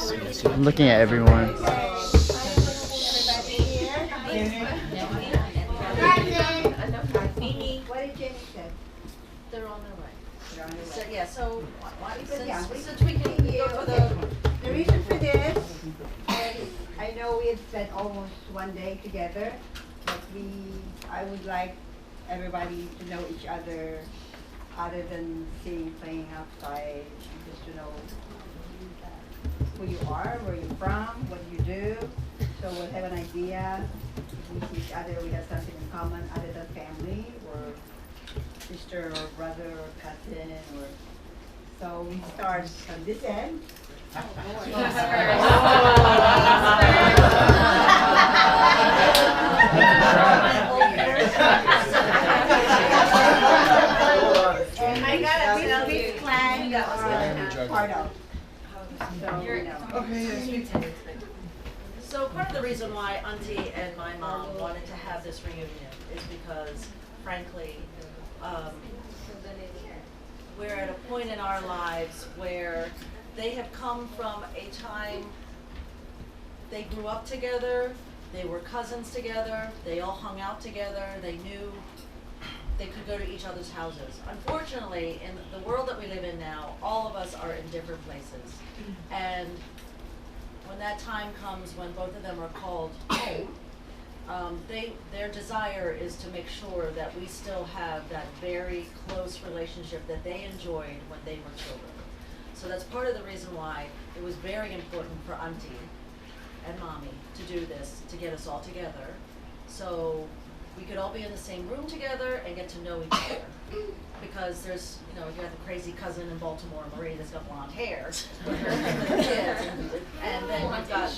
I'm looking at everyone. What did Jenny say? They're on their way. They're on their So, way. yeah, so Yeah, since we can go for The reason for this is I know we had spent almost one day together, but I would like everybody to know each other other than seeing playing outside, just to know who you are, where you're from, what you do. So we'll have an idea. If we see each other, we have something in common other than family or sister or brother or cousin or so we start from this end. And I got a big plan that are part of. So part of the reason why Auntie and my mom wanted to have this reunion is because, frankly, we're at a point in our lives where they have come from a time they grew up together, they were cousins together, they all hung out together, they knew they could go to each other's houses. Unfortunately, in the world that we live in now, all of us are in different places. And when that time comes when both of them are called home, their desire is to make sure that we still have that very close relationship that they enjoyed when they were children. So that's part of the reason why it was very important for Auntie and Mommy to do this, to get us all together, so we could all be in the same room together and get to know each other. Because there's, you got the crazy cousin in Baltimore, Marie, that's got blonde hair, with her kids, and then you've got,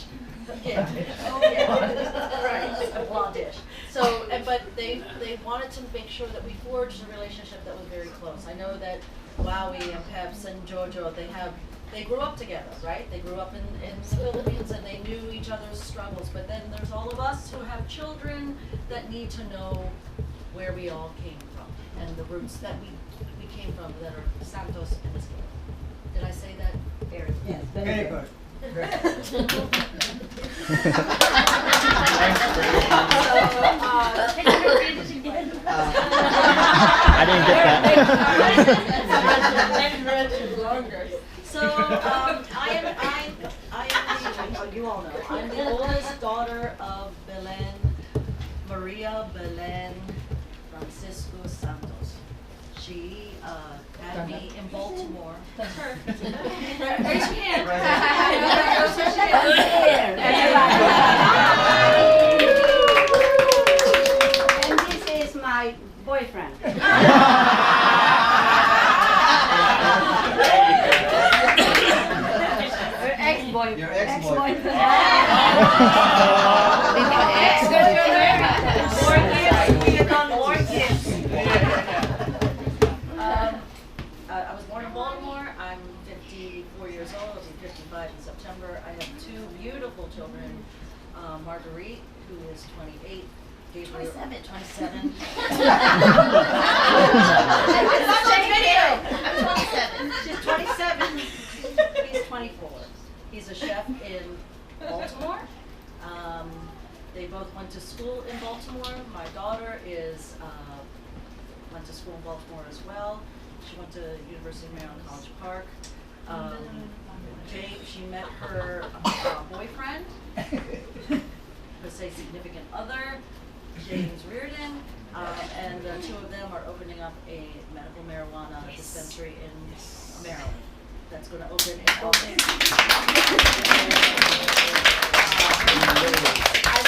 right, blondish. So, but they wanted to make sure that we forged a relationship that was very close. I know that Wowie and Peps and Jojo, they grew up together, right? They grew up in the Philippines and they knew each other's struggles. But then there's all of us who have children that need to know where we all came from and the roots that we came from that are Santos-Esguerra. Did I say that very good? Yes, very good. I didn't get that. So I am you all know, I'm the oldest daughter of Maria Belen Francisco Santos. She had me in Baltimore. Raise your hand. And this is my boyfriend. Your ex-boyfriend. More kids. We have done more kids. I was born in Baltimore. I'm 54 years old. I'll be 55 in September. I have two beautiful children. Marguerite, who is 28. Gabriel, 27. I'm 27. She's 27. He's 24. He's a chef in Baltimore. They both went to school in Baltimore. My daughter went to school in Baltimore as well. She went to University of Maryland, College Park. She met her boyfriend, let's say significant other, James Reardon, and the two of them are opening up a medical marijuana dispensary in Maryland. That's going to open in August.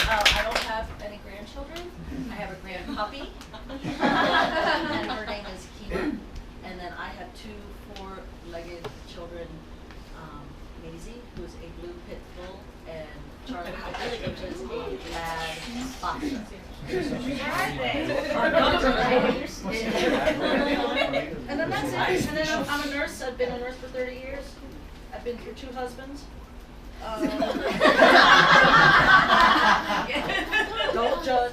I don't have any grandchildren. I have a grandpuppy, and her name is Kina. And then I have two four-legged children, Maisie, who's a blue pit bull, and Charlie, which is a lab boxer. And then that's it. And then I'm a nurse. I've been a nurse for 30 years. I've been through 2 husbands. Don't judge.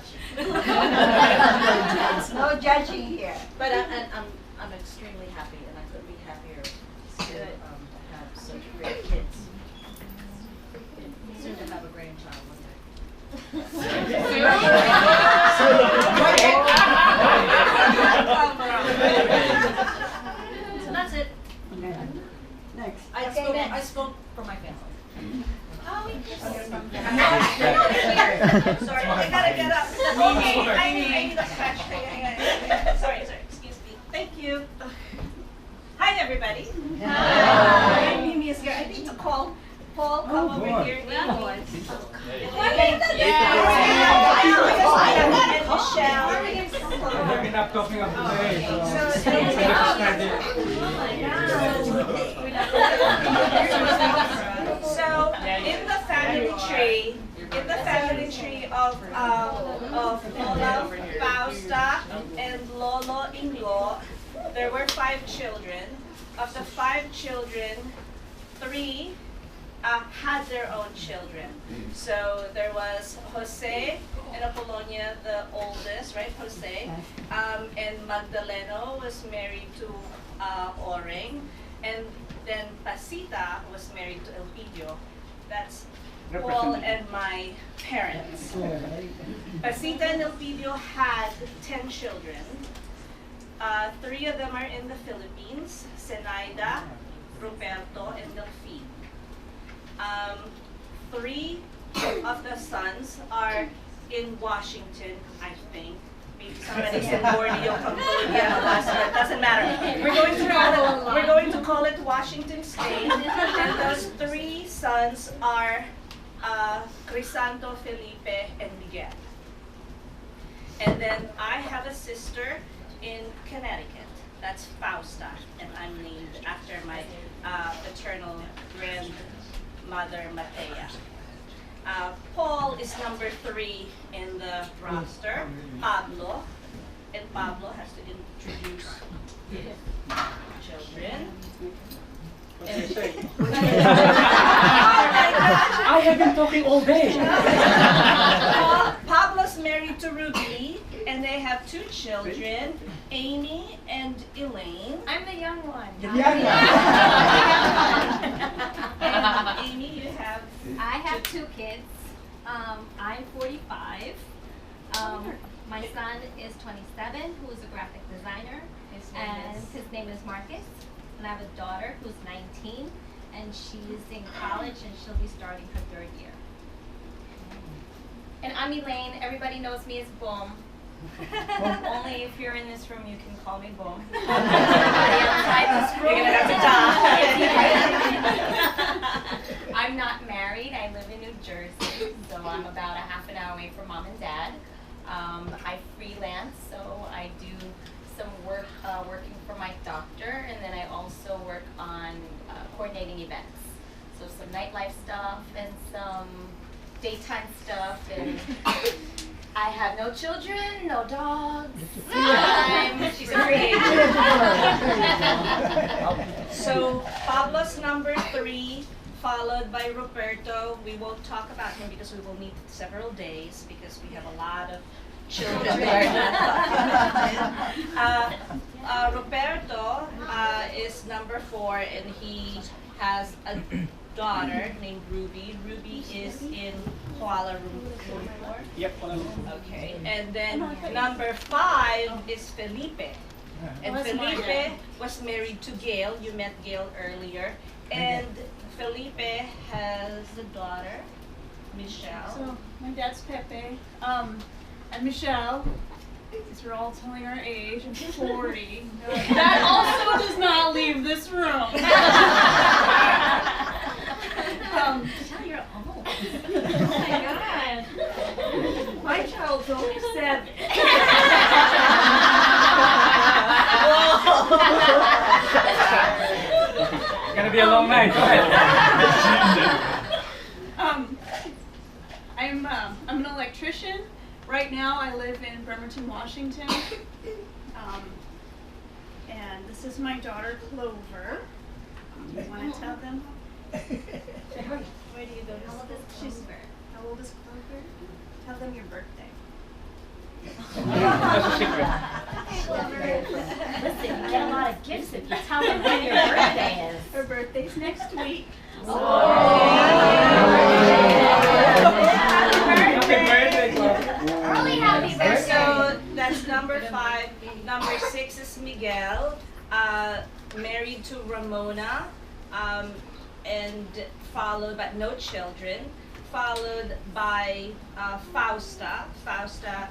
No judging here. But I'm extremely happy, and I couldn't be happier to have such great kids. So that's it. Next. I spoke for my family. Sorry, Sorry, I gotta get up. Okay, I need a scratch. Sorry, excuse me. Thank you. Hi, everybody. Hi. My name is here. I need to call Paul. Come over here. And Not talking of today, So in the family tree of Lola Fausta and Lolo Ingo, there were 5 children. Of the 5 children, 3 had their own children. So there was Jose and Apollonia, the oldest, right? Jose. And Magdaleno was married to Oreng. And then Pasita was married to Elpidio. That's Paul and my parents. Pasita and Elpidio had 10 children. 3 of them are in the Philippines, Zenaida, Roberto, and Delphine. 3 of the sons are in Washington, I think. Maybe somebody's in Borneo, Cambodia, Alaska, it doesn't matter. We're going to call it Washington State. And those 3 sons are Crisanto, Felipe, and Miguel. And then I have a sister in Connecticut. That's Fausta, and I'm named after my paternal grandmother, Matea. Paul is number 3 in the roster, Pablo, and Pablo has to introduce his children. I have been talking all day. Pablo's married to Ruby, and they have 2 children, Amy and Elaine. I'm the young one. And Amy, you have? I have 2 kids. I'm 45. My son is 27, who is a graphic designer, and his name is Marcus. And I have a daughter who's 19, and she's in college, and she'll be starting her 3rd year. And I'm Elaine. Everybody knows me as Boom. Only if you're in this room, you can call me Boom. Everybody outside this room, You're gonna have to die. I'm not married. I live in New Jersey, so I'm about a half an hour away from Mom and Dad. I freelance, so I do some work working for my doctor, and then I also work on coordinating events. So some nightlife stuff and some daytime stuff, and I have no children, no dogs. She's a free agent. So Pablo's number 3, followed by Roberto. We won't talk about him because we will meet several days because we have a lot of children there. Roberto is number 4, and he has a daughter named Ruby. Ruby is in Kuala Lumpur. Yep. Okay, and then number 5 is Felipe. And Felipe was married to Gail. You met Gail earlier. And Felipe has a daughter, Michelle. So my dad's Pepe, and Michelle. Since we're all telling our age, I'm 40. That also does not leave this room. Tell you're old. Oh my God. My child's only 7. It's gonna be a long night. Go ahead. I'm an electrician. Right now, I live in Bremerton, Washington. And this is my daughter, Clover. You want to tell them? Where do you go? How old is Clover? How old is Clover? Tell them your birthday. That's a secret. Listen, you get a lot of gifts if you tell them when your birthday is. Her birthday's next week. Oh. Happy birthday. Miguel, married to Ramona, and followed, but no children, followed by Fausta. Fausta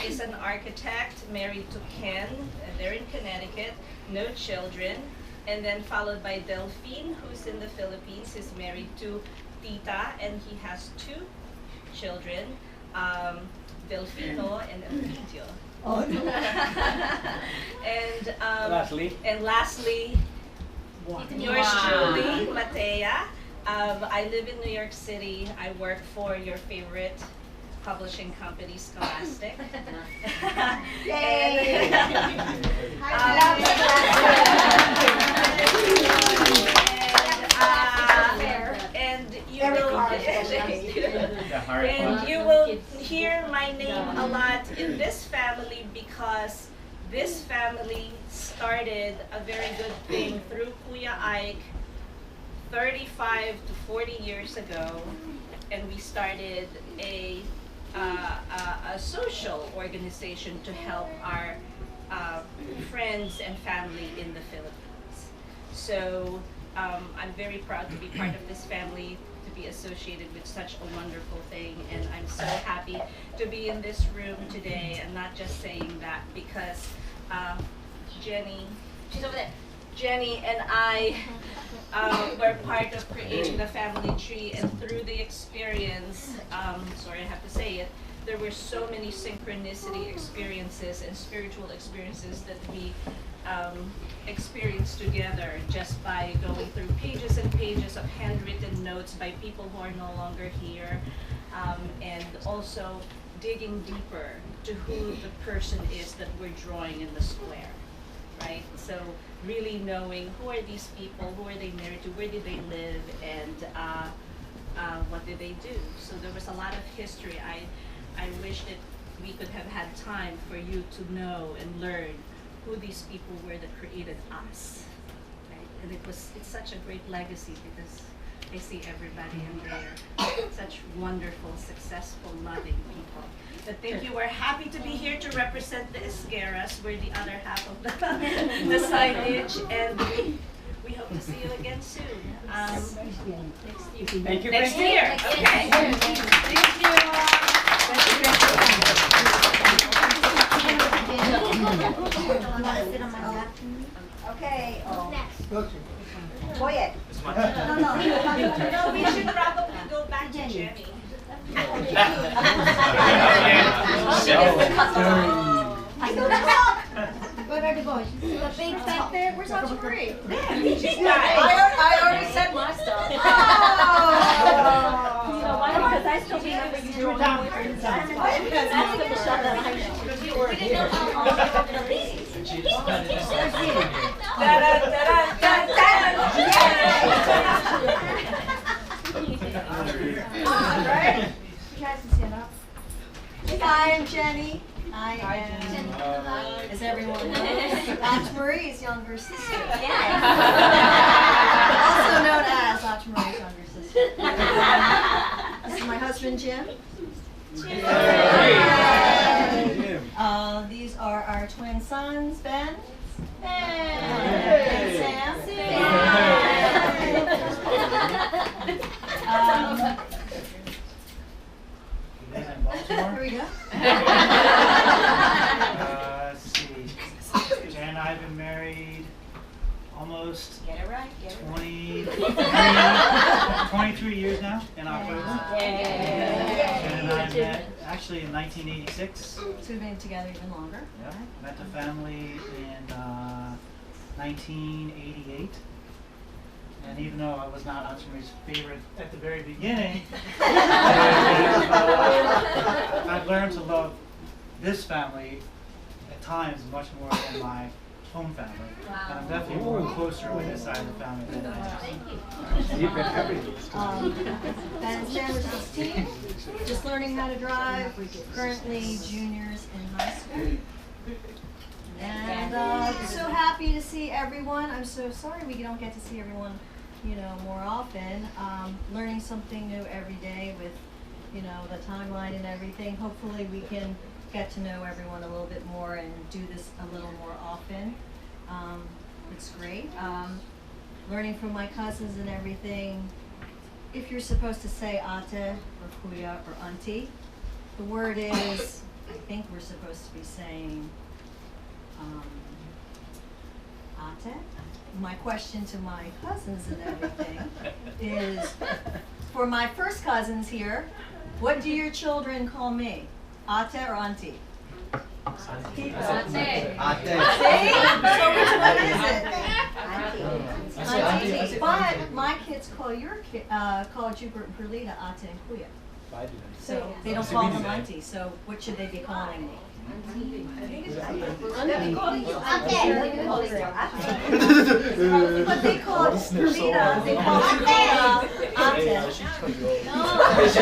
is an architect, married to Ken, they're in Connecticut, no children. And then followed by Delphine, who's in the Philippines, he's married to Tita, and he has 2 children, Delfino and Elpidio. Oh, no. And lastly, yours truly, Matea. I live in New York City. I work for your favorite publishing company, Scholastic. Yay! And you will hear my name a lot in this family because this family started a very good thing through Kuya Ike 35 to 40 years ago, and we started a social organization to help our friends and family in the Philippines. So I'm very proud to be part of this family, to be associated with such a wonderful thing, and I'm so happy to be in this room today, and not just saying that because Jenny, she's over there. Jenny and I were part of creating the family tree, and through the experience, sorry I have to say it, there were so many synchronicity experiences and spiritual experiences that we experienced together just by going through pages and pages of handwritten notes by people who are no longer here, and also digging deeper to who the person is that we're drawing in the square, right? So really knowing who are these people, who are they married to, where did they live, and what did they do. So there was a lot of history. I wish that we could have had time for you to know and learn who these people were that created us, right? And it's such a great legacy because I see everybody in there, such wonderful, successful, loving people. But thank you. We're happy to be here to represent the Esguerras. We're the other half of the signage, and we hope to see you again soon. Thank you. Next year. Okay. Thank you. Okay. Boyet. No. No, we should probably go back to Jenny. What are the boys? The big back there. Where's Auntie Marie? I already said my stuff. Oh. You know why? Because I still remember you drawing boyfriends. That's why. That's the Michelle that I know. We didn't know how long we were going to be. Alright. You guys can stand up. Hi, I'm Jenny. I am, as everyone knows, Auntie Marie's younger sister. Also known as Auntie Marie's younger sister. This is my husband, Jim. These are our twin sons, Ben and Sam. Here we go. Let's see. Jan and I have been married almost 23 years now in October. Jan and I met actually in 1986. So we've been together even longer. Yep. Met the family in 1988. And even though I was not Auntie Marie's favorite at the very beginning, I've learned to love this family at times much more than my home family. And I'm definitely more closer with this side of the family than I am. Ben and Sam are 16, just learning how to drive, currently juniors in high school. And so happy to see everyone. I'm so sorry we don't get to see everyone, more often. Learning something new every day with, the timeline and everything. Hopefully we can get to know everyone a little bit more and do this a little more often. It's great. Learning from my cousins and everything. If you're supposed to say ate or kuya or auntie, the word is, I think we're supposed to be saying ate. My question to my cousins and everything is, for my first cousins here, what do your children call me? Ate or auntie? See? So which one is it? Auntie. But my kids call Jupiter and Perlita ate and kuya. So they don't call them auntie. So what should they be calling me? But they call Perlita, they call Perlita ate. So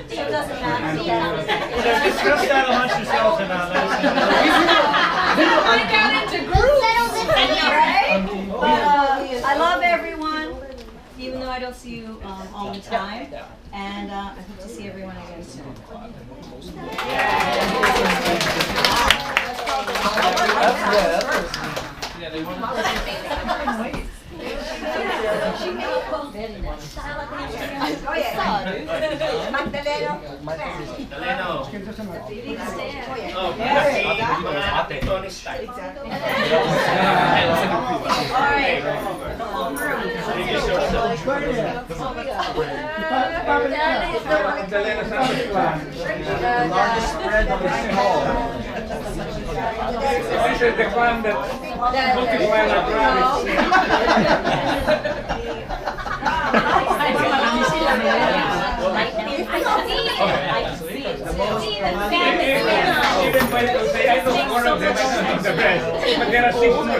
it doesn't matter. Discuss that amongst yourselves about that. I love everyone, even though I don't see you all the time, and I hope to see everyone again soon. This is the clan that multiply like rabbits. Even when they say I know one of them is the best, but there are 6 more.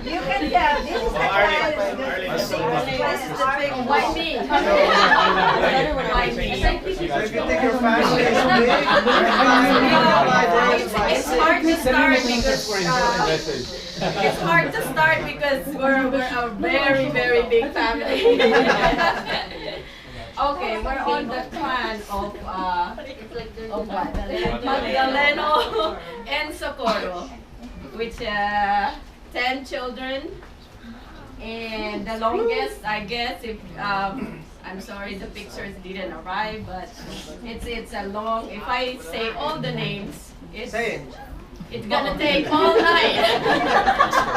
You can tell, this is the Why me? It's hard to start because it's hard to start because we're a very, very big family. Okay, we're on the clan of what? Magdaleno and Socorro, which 10 children. And the longest, I guess, if I'm sorry the pictures didn't arrive, but it's a long. If I say all the names, it's gonna take all night,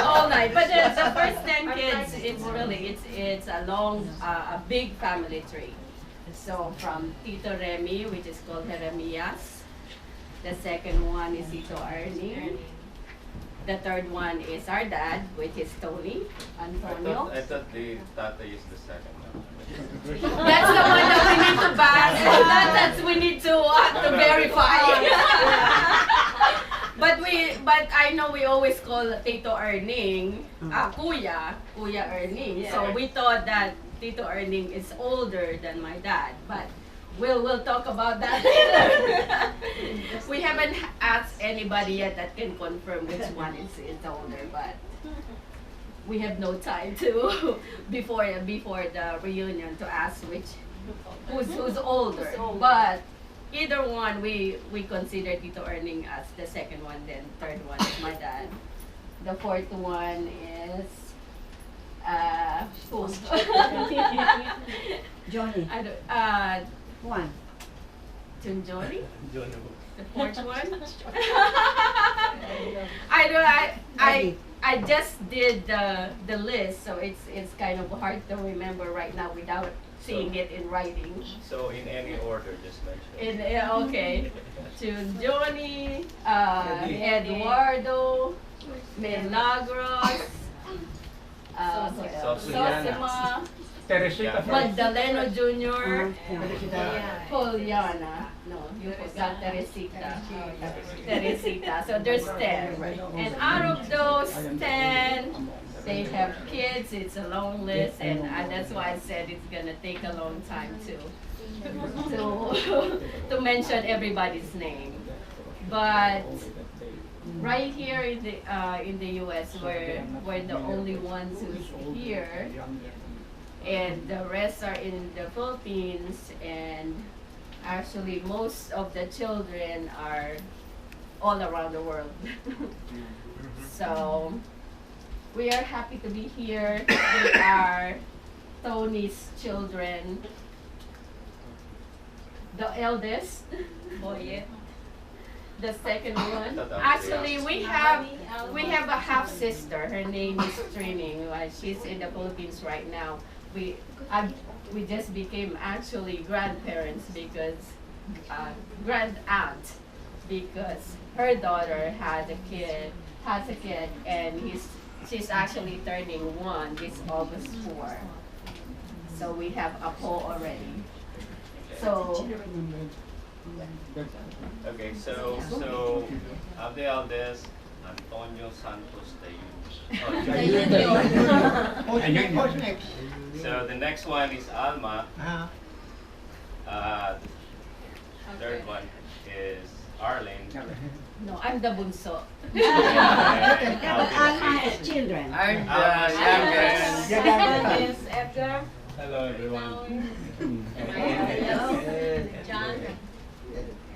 all night. But the first 10 kids, it's a long, a big family tree. So from Tito Remy, which is called Jeremias. The second one is Tito Ernie. The third one is our dad, which is Tony, Antonio. I thought the tata is the second one. That's the one that we need to ban. That's we need to verify. But I know we always call Tito Erning, Kuya Erning. So we thought that Tito Erning is older than my dad, but we'll talk about that later. We haven't asked anybody yet that can confirm which one is older, but we have no time to before the reunion to ask who's older. But either one, we consider Tito Erning as the second one, then third one is my dad. The fourth one is who? Johnny. I don't, One. Tunjori? The fourth one? I just did the list, so it's kind of hard to remember right now without seeing it in writing. So in any order, just mention. Okay. Tunjori, Eduardo, Milagros, Sosima, Teresita first. Magdaleno Jr., Poliana. No, you forgot Teresita. Teresita. So there's 10. And out of those 10, they have kids. It's a long list, and that's why I said it's gonna take a long time to mention everybody's name. But right here in the U.S. we're the only ones who's here, and the rest are in the Philippines, and actually most of the children are all around the world. So we are happy to be here. We are Tony's children. The eldest, the second one. Actually, we have a half sister. Her name is Trini. She's in the Philippines right now. We just became actually grandparents because grand aunt, because her daughter has a kid, and she's actually turning 1 this August 4. So we have a Paul already. So Okay, so I'm the eldest, Antonio Santos So the next one is Alma. Third one is Arlene. no, I'm the bunso. Children. I'm the youngest. Edgar. Hello everyone. John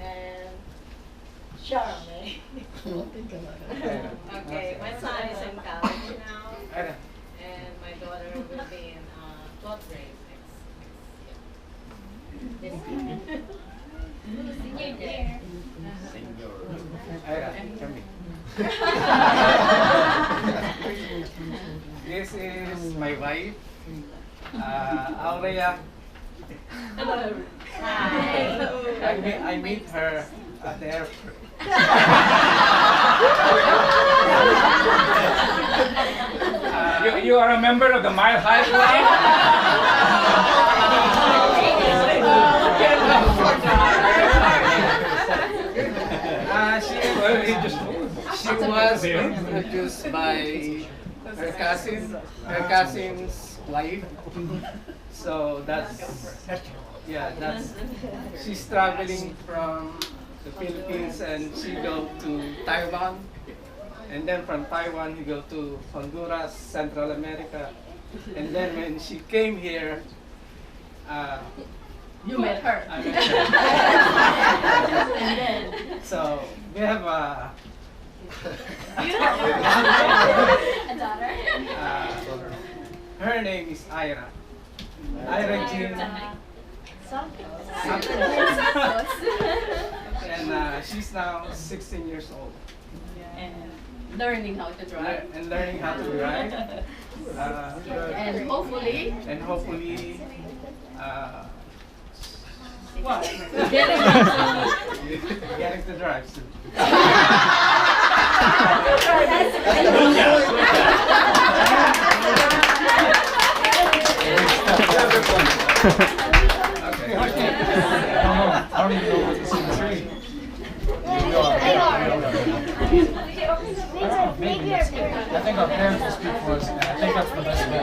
and Charmaine. okay, my son is in college now, and my daughter will be in 12th grade next year. This is my wife, Aurea. Hello. I meet her at the airport. You are a member of the Mile High She was introduced by her cousin's wife. So she's traveling from the Philippines and she go to Taiwan, and then from Taiwan he go to Honduras, Central America, and then when she came here, You met her. I met her. And then So we have a daughter. her name is Ira. Ira Jean. And she's now 16 years old. And learning how to drive. And learning how to drive. And hopefully what? Getting to drive soon. I think our parents will speak for us, and I think that's the best bet.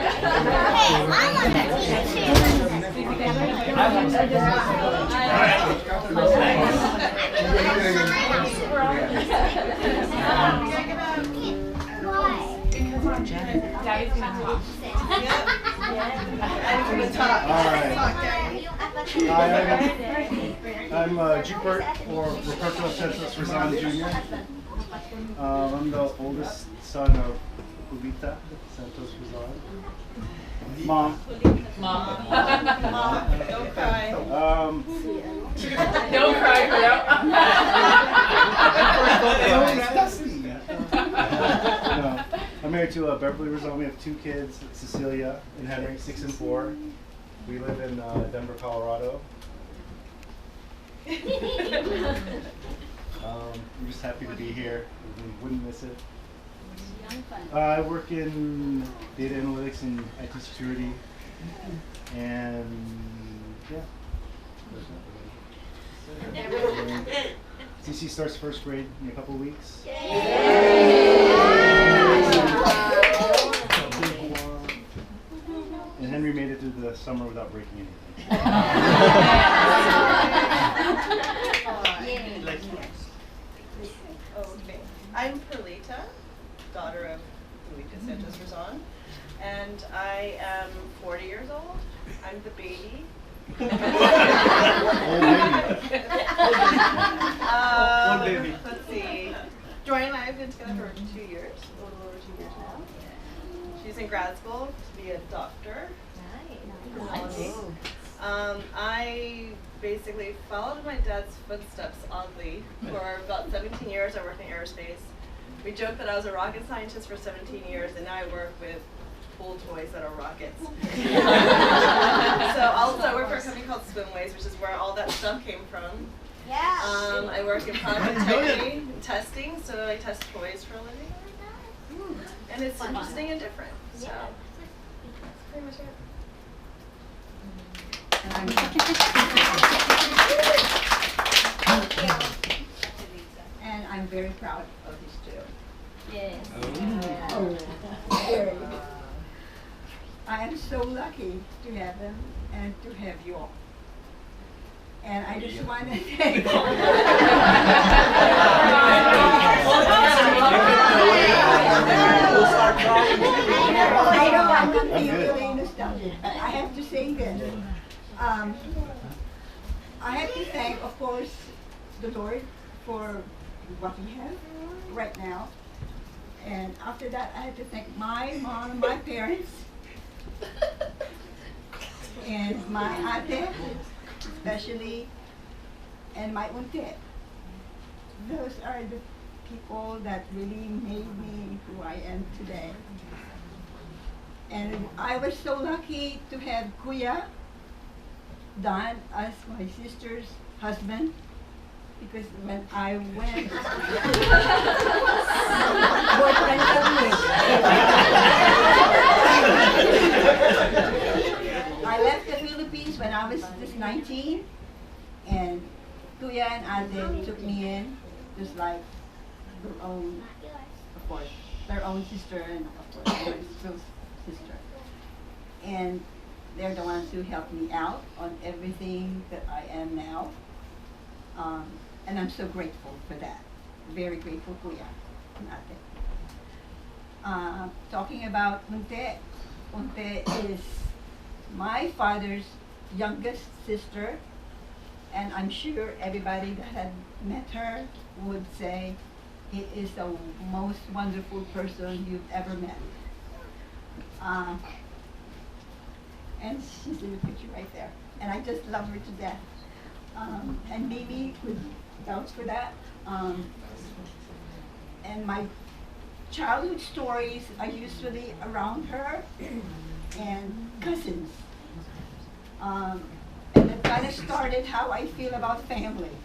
I'm Jupert, or Roberto Santos Rizal Jr. I'm the oldest son of Julita Santos Rizal. Mom. Don't cry. don't cry for that. No. I'm married to Beverly Rizal. We have 2 kids, Cecilia and Henry, 6 and 4. We live in Denver, Colorado. I'm just happy to be here. We wouldn't miss it. I work in data analytics and IT security, and yeah. CC starts 1st grade in a couple weeks. And Henry made it through the summer without breaking anything. Okay. I'm Old baby. Let's see. Joy and I have been together for 2 years, a little over 2 years now. She's in grad school to be a doctor. Nice. I basically followed in my dad's footsteps, oddly. For about 17 years, I worked in aerospace. We joked that I was a rocket scientist for 17 years, and now I work with cool toys that are rockets. So also I work for a company called Swimways, which is where all that stuff came from. Yeah. I work in product integrity and testing, so I test toys for a living. And it's interesting and different. So that's pretty much it. And I'm very proud of these two. Yes. Very. I am so lucky to have them and to have you all. And I just want to thank I know I'm going to be really nostalgic, but I have to say this. I have to thank, of course, the Lord for what we have right now. And after that, I have to thank my mom and my parents. And my ate, especially, and my unte. Those are the people that really made me who I am today. And I was so lucky to have Kuya Don as my sister's husband, because when I went, I left the Philippines when I was just 19, and Kuya and Ate took me in, just like their own, of course, their own sister, and of course, their sister. And they're the ones who helped me out on everything that I am now. And I'm so grateful for that. Very grateful, Kuya and Ate. Talking about Unte, Unte is my father's youngest sister, and I'm sure everybody that had met her would say he is the most wonderful person you've ever met. And she's in the picture right there, and I just love her to death. And Mimi would vouch for that. And my childhood stories are usually around her and cousins. And that kind of started how I feel about family.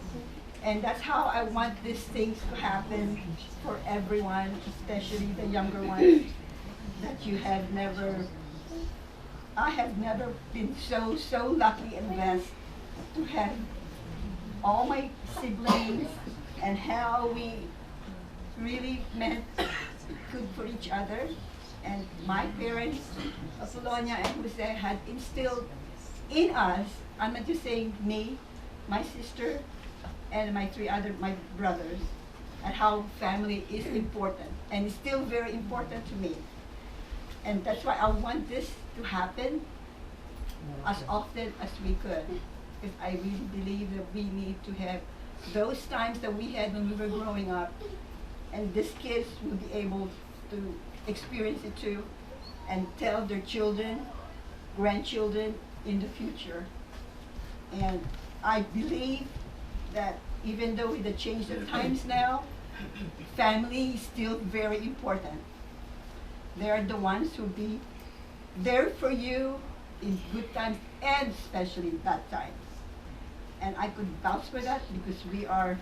And that's how I want these things to happen for everyone, especially the younger ones, that you have never, I have never been so lucky and blessed to have all my siblings and how we really meant good for each other. And my parents, Apollonia and Jose, had instilled in us, I'm not just saying me, my sister, and my my brothers, and how family is important, and it's still very important to me. And that's why I want this to happen as often as we could, because I really believe that we need to have those times that we had when we were growing up, and these kids will be able to experience it too, and tell their children, grandchildren in the future. And I believe that even though with the change of times now, family is still very important. They're the ones who will be there for you in good times and especially bad times. And I could vouch for that because we are,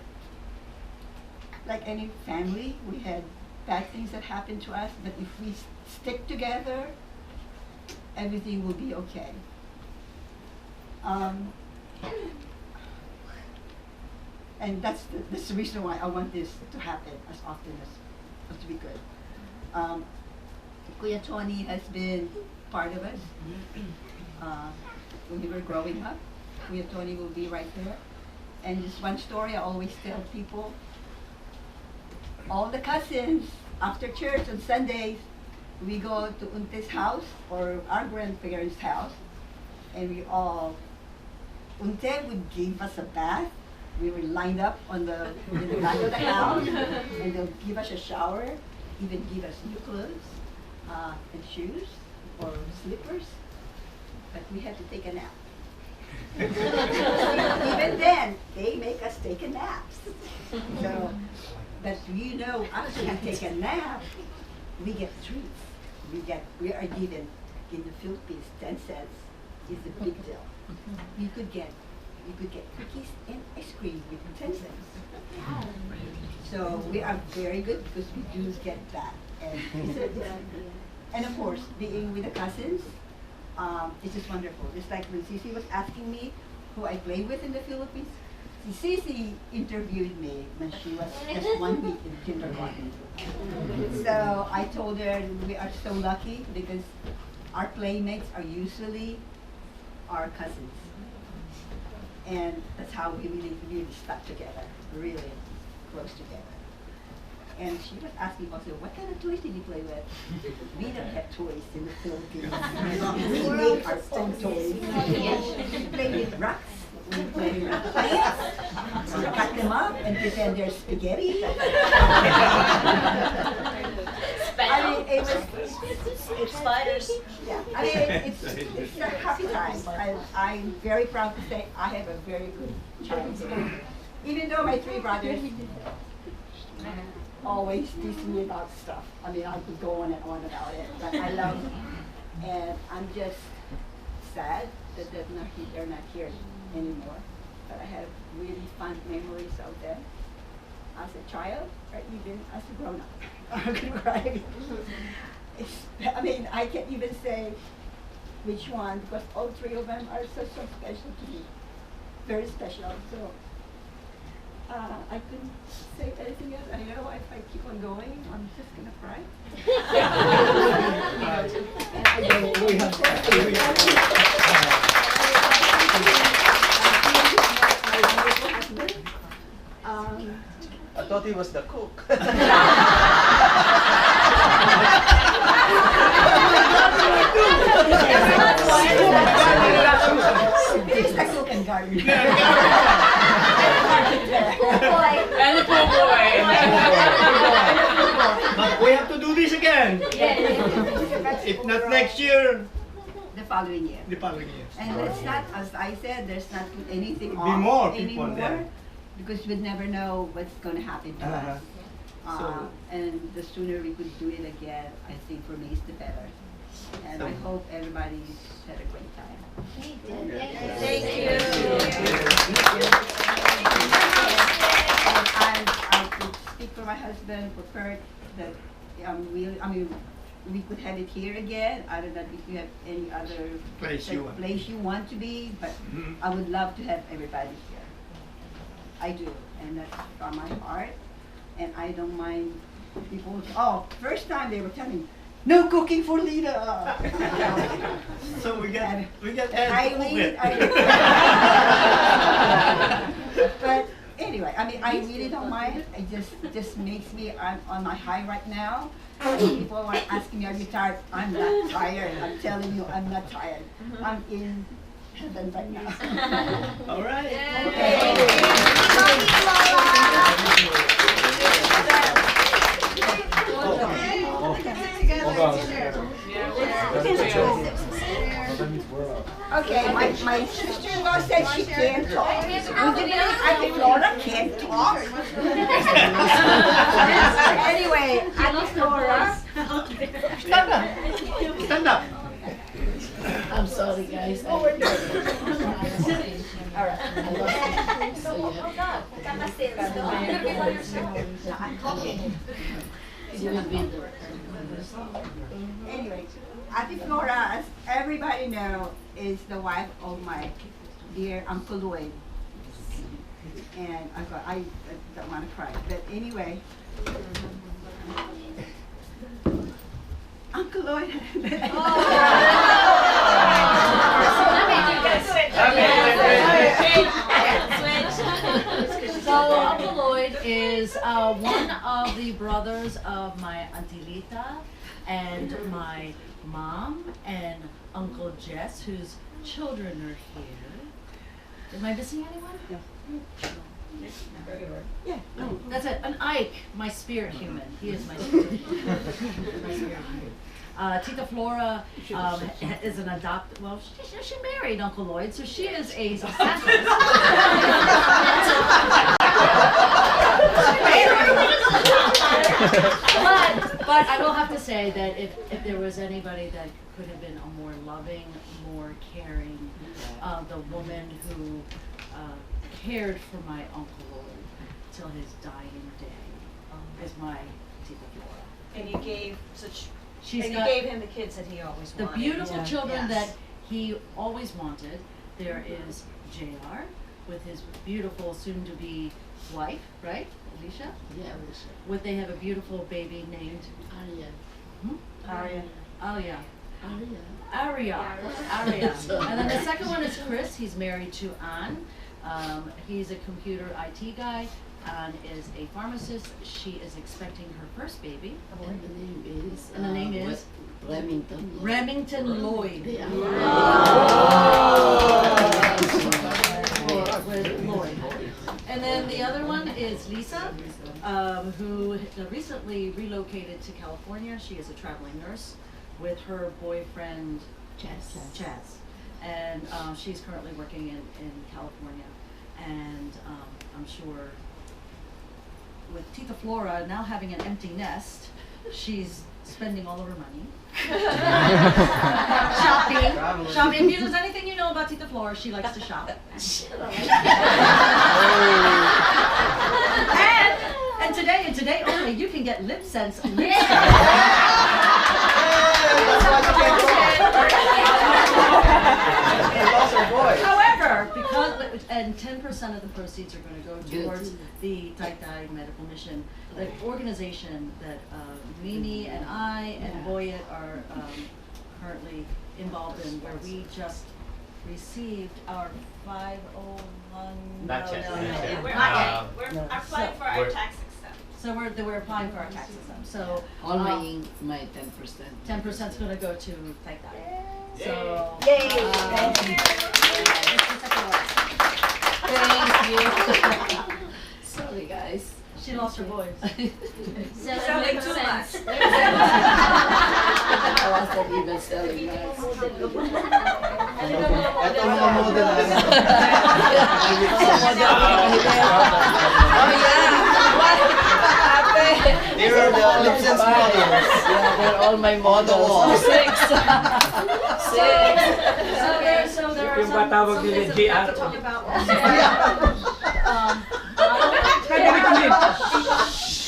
like any family, we had bad things that happened to us, but if we stick together, everything will be okay. And that's the reason why I want this to happen as often as we could. Kuya Tony has been part of us when we were growing up. Kuya Tony will be right there. And just one story I always tell people, all the cousins, after church on Sundays, we go to Unte's house or our grandparents' house, and we all Until would give us a bath. We were lined up in the back of the house, and they'll give us a shower, even give us new clothes and shoes or slippers. But we had to take a nap. Even then, they make us take a nap. So, but you know, after we take a nap, we get treats. We are given in the Philippines 10 cents is a big deal. You could get cookies and ice cream with 10 cents. So we are very good because we do get that. And of course, being with the cousins, it's just wonderful. Just like when Cici was asking me who I play with in the Philippines, Cici interviewed me when she was just 1 week in kindergarten. So I told her we are so lucky because our playmates are usually our cousins. And that's how we really stuck together, really close together. And she was asking also, what kind of toys did you play with? We don't have toys in the Philippines. We make our own toys. We play with rocks. We play with plants. We cut them up and pretend they're spaghetti. I mean, it's spiders. Yeah, I mean, it's a happy time. I'm very proud to say I have a very good childhood. Even though my 3 brothers always tease me about stuff. I mean, I could go on and on about it, but I love them. And I'm just sad that they're not here anymore. But I have really fond memories of them as a child or even as a grown-up. I'm gonna cry. I mean, I can't even say which one because all 3 of them are so special to me. Very special. So I couldn't say anything else. I know if I keep on going, I'm just gonna cry. I thought he was the cook. He's the cook and garden. And the pool boy. But we have to do this again. If not next year, The following year. the following year. And it's not, as I said, there's not anything Be off more people anymore there. because we'd never know what's going to happen to us. So- And the sooner we could do it again, I think for me is the better. And I hope everybody's had a great time. Thank you. And I could speak for my husband, for Kurt, that we could have it here again. I don't know if you have any other Place you want. place you want to be, but Mhm. I would love to have everybody here. I do, and that's from my heart. And I don't mind people. Oh, first time they were telling me, no cooking for Lita. So we get And Ed to Eileen, cook it. but anyway, I mean, I really don't mind. It just makes me, I'm on my high right now. And people are asking me, are you tired? I'm not tired. I'm telling you, I'm not tired. I'm in heaven right now. All right. Okay, my sister-in-law said she can't talk. Would you believe Ate Flora can't talk? Anyway, Ate Flora. Stand up. Stand up. I'm sorry, guys. Oh, we're done. All right. I lost it. So you will be there. Anyway, Ate Flora, as everybody know, is the wife of my dear Uncle Lloyd. And I don't want to cry, but anyway. Uncle Lloyd. So Uncle Lloyd is one of the brothers of my Auntie Lita and my mom and Uncle Jess, whose children are here. Am I missing anyone? No. Yeah, no, that's it. An Ike, my spirit human. He is my spirit human. My spirit human. Tita Flora is an adopted, well, she married Uncle Lloyd, so she is a Santos. but I will have to say that if there was anybody that could have been a more loving, more caring, the woman who cared for my Uncle Lloyd till his dying day is my Tita Flora. And you gave such. She's and you got gave him the kids that he always the wanted. beautiful Yeah. children Yes. that he always wanted. There is JR with his beautiful soon-to-be wife, right, Alicia? Yeah. They have a beautiful baby named Arya. Aria. Aria. Arya. Aria. And then the second one is Chris. He's married to Anne. He's a computer IT guy. Anne is a pharmacist. She is expecting her first baby. And the name is. And the name is? Remington. Remington Lloyd. Yeah. With Lloyd. And then the other one is Lisa, who recently relocated to California. She is a traveling nurse with her boyfriend, Chaz. And she's currently working in California. And I'm sure with Tita Flora now having an empty nest, she's spending all of her money. Shopping. If there's anything you know about Tita Flora, she likes to shop. and today only, you can get lip sense. However, and 10% of the proceeds are going to go towards the Taitai Medical Mission, the organization that Mimi and I and Boyet are currently involved in, where we just received our 501. Not yet. We're applying for our we're- tax exempt. So we're applying for our tax exempt. So All my 10%. 10% is going to go to Taitai. So Yay! Thank you. Sorry, guys. She lost her voice. Selling too much. I wasn't even selling that. Ito mga model Oh yeah. What happened? Here are the lip sense models. Yeah, they're all my models. Six. So there are Yung some patawag nila things that we have JR. to talk about.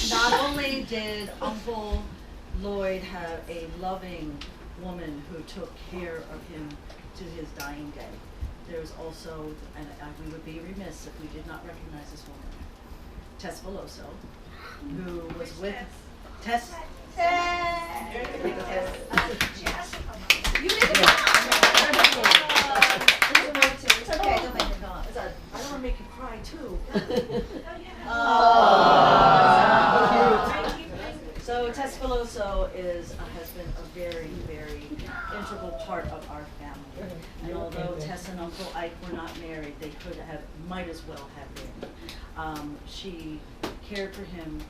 Not only did Uncle Lloyd have a loving woman who took care of him to his dying day, there's also, and we would be remiss if we did not recognize this woman, Tess Veloso, who was with Tess. You did it. It's okay, don't make it go. I don't want to make you cry too. So Tess Veloso has been a very, very integral part of our family. And although Tess and Uncle Ike were not married, they might as well have been. She cared for him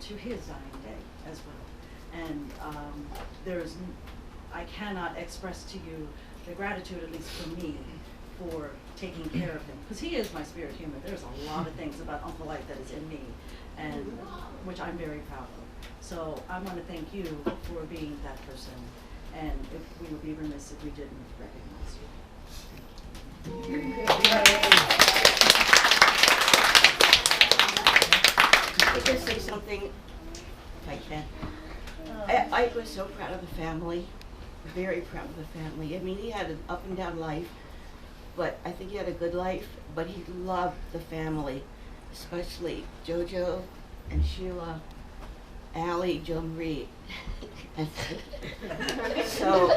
to his dying day as well. And I cannot express to you the gratitude, at least for me, for taking care of him, because he is my spirit human. There's a lot of things about Uncle Ike that is in me, and which I'm very proud of. So I want to thank you for being that person, and we would be remiss if we didn't recognize you. I can say something, if I can. I was so proud of the family, very proud of the family. I mean, he had an up and down life, but I think he had a good life, but he loved the family, especially Jojo and Sheila, Allie, Jo Marie. So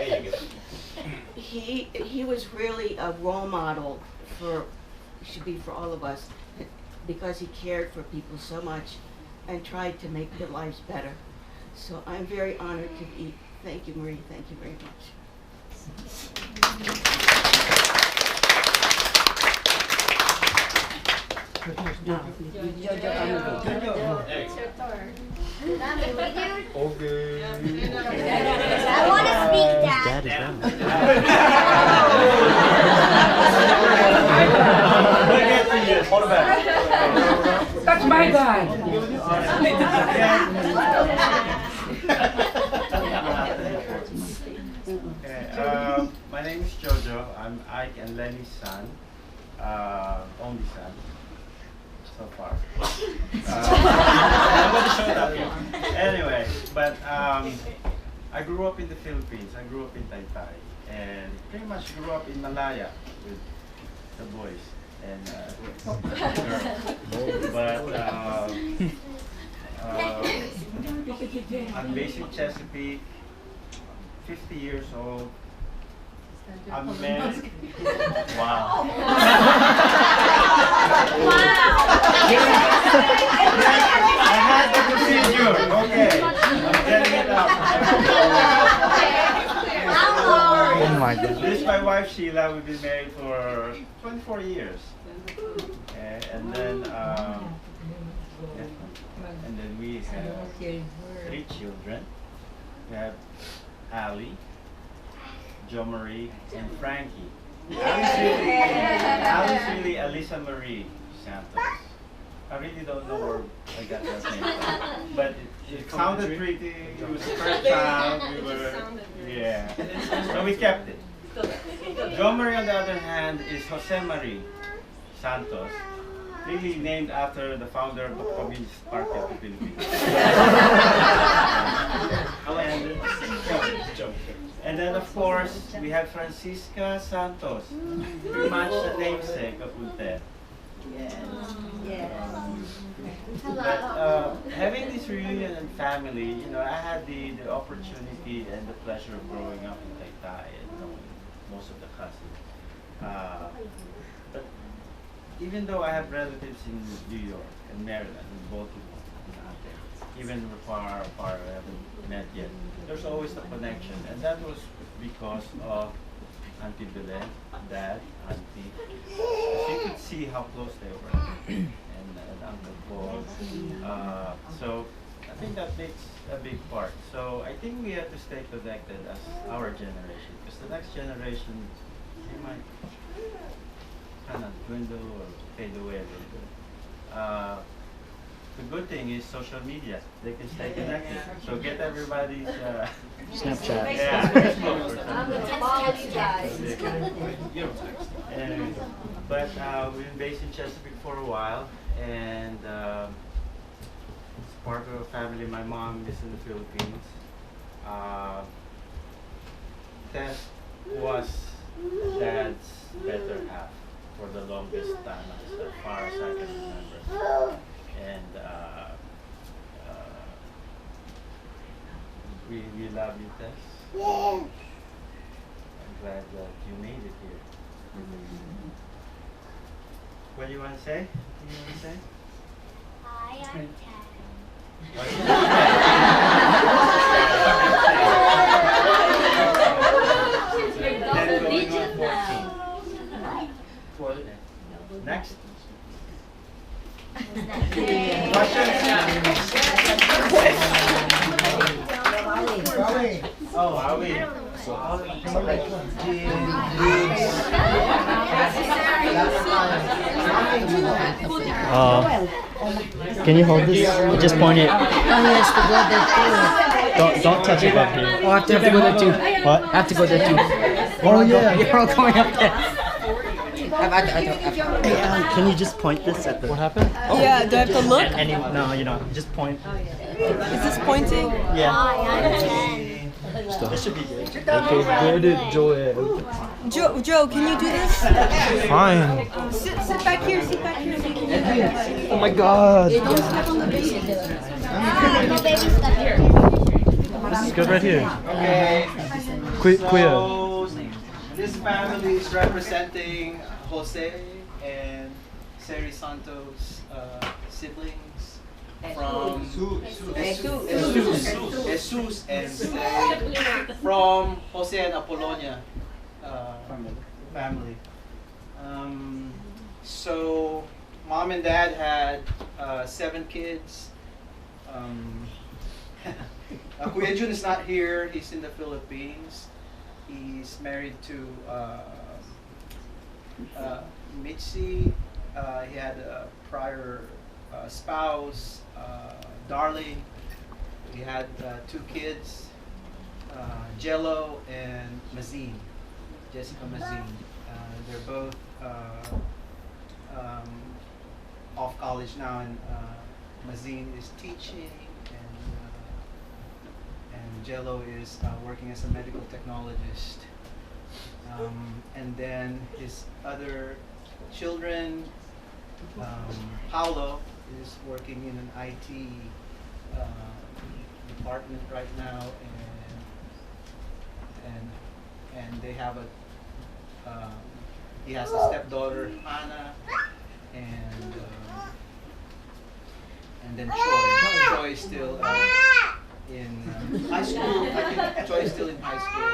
he was really a role model should be for all of us, because he cared for people so much and tried to make their lives better. So I'm very honored to be. Thank you, Marie. Thank you very much. I want to speak, Dad. That's my dad. Okay, my name is Jojo. I'm Ike and Lenny's son, only son so far. I'm going to show that one. Anyway, but I grew up in the Philippines. I grew up in Taytay, and pretty much grew up in Malaya with the boys and girls. But I'm based in Chesapeake. 50 years old. I'm married. Wow. I had the procedure. Okay. I'm getting it up. Oh my God. This is my wife Sheila. We've been married for 24 years. Okay. And then we have 3 children. We have Ali, Jo Marie, and Frankie. Ali's really Alisa Marie Santos. I really don't know where I got that name from. But it sounded pretty. It was the first child. Yeah. So we kept it. Jo Marie, on the other hand, is Jose Marie Santos. Really named after the founder of the Communist Party of the Philippines. And then of course, we have Francisca Santos, pretty much the namesake of Unter. But having this reunion and family, you know, I had the opportunity and the pleasure of growing up in Taytay and knowing most of the cousins. But even though I have relatives in New York and Maryland, in Baltimore, even far apart, I haven't met yet, there's always a connection. And that was because of Auntie Belen, Dad, Auntie. You could see how close they were. And Uncle Paul. So I think that makes a big part. So I think we have to stay connected as our generation, because the next generation, they might kind of dwindle or fade away a little bit. The good thing is social media. They can stay connected. So get everybody's Snapchat. Yeah, Facebook or something. Anyway, but we've been based in Chesapeake for a while, and it's part of a family. My mom is in the Philippines. Tess was Dad's better half for the longest time, as far as I can remember. And we love you, Tess. I'm glad that you made it here. What do you want to say? What do you want to say? Hi, I'm Next. Can you hold this? Just point it. Don't touch it up here. Oh, I have to go there too. What? I have to go there too. Oh yeah. You're all going up there. Can you just point this at the? What happened? Yeah, do I have to look? No, you don't. Just point. Is this pointing? Yeah. Hi, I'm 10. This should be good. Okay, where did Joe? Joe, can you do this? Fine. Sit back here, sit back here. So you can do this. Oh my God. Yeah, don't step on the baby. No baby stuff here. This is good right here. Okay. Queer. So, this family is representing Jose and Seri Santos' siblings from Jesus and Seri from Jose and Apollonia family. So mom and dad had 7 kids. Kuya Jun is not here. He's in the Philippines. He's married to Mitzi. He had a prior spouse, Darling. He had 2 kids, Jello and Mazine, Jessica Mazine. They're both off college now, and Mazine is teaching, and Jello is working as a medical technologist. And then his other children, Paulo is working in an IT department right now, and they have a he has a stepdaughter, Hannah, and then Troy is still in high school. I think Troy is still in high school.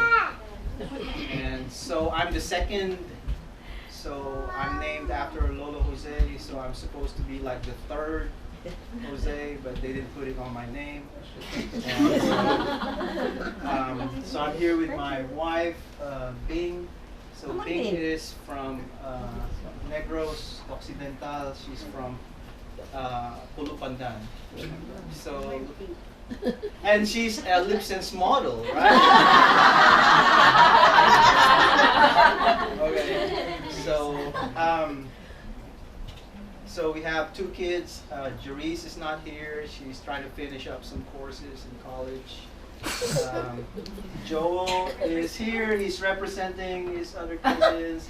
And so I'm the second. So I'm named after Lolo Jose. So I'm supposed to be like the third Jose, but they didn't put it on my name. And so I'm here with my wife, Bing. So Bing is from Negros Occidental. She's from Pulupandan. So, and she's a lip sense model, right? Okay. So we have 2 kids. Jerice is not here. She's trying to finish up some courses in college. Joel is here. He's representing his other kids.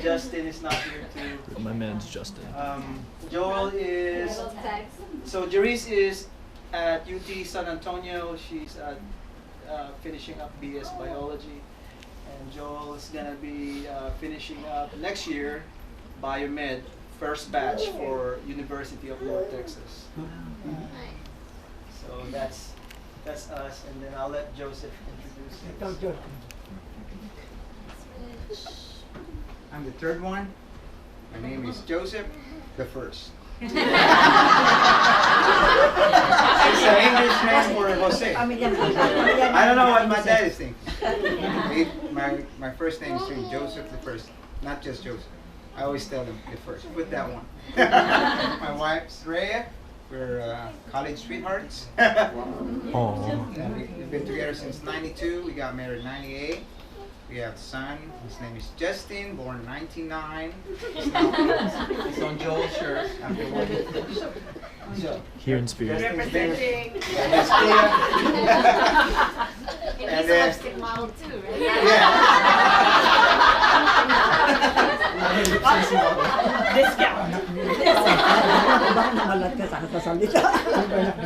Justin is not here too. Oh, my man's Justin. Joel is. So Jerice is at UT San Antonio. She's finishing up BS Biology. And Joel is going to be finishing up next year Biomed, first batch for University of North Texas. So that's us, and then I'll let Joseph introduce himself. I'm the third one. My name is Joseph the First. It's an English name for Jose. I don't know what my dad is thinking. My first name is Joseph the First, not just Joseph. I always tell him the first. Put that one. My wife's Rhea. We're college sweethearts. We've been together since '92. We got married in '98. We have a son. His name is Justin, born in '99. He's on Joel's shirt. Here in spirit. Representing. And he's a lipstick model too, right?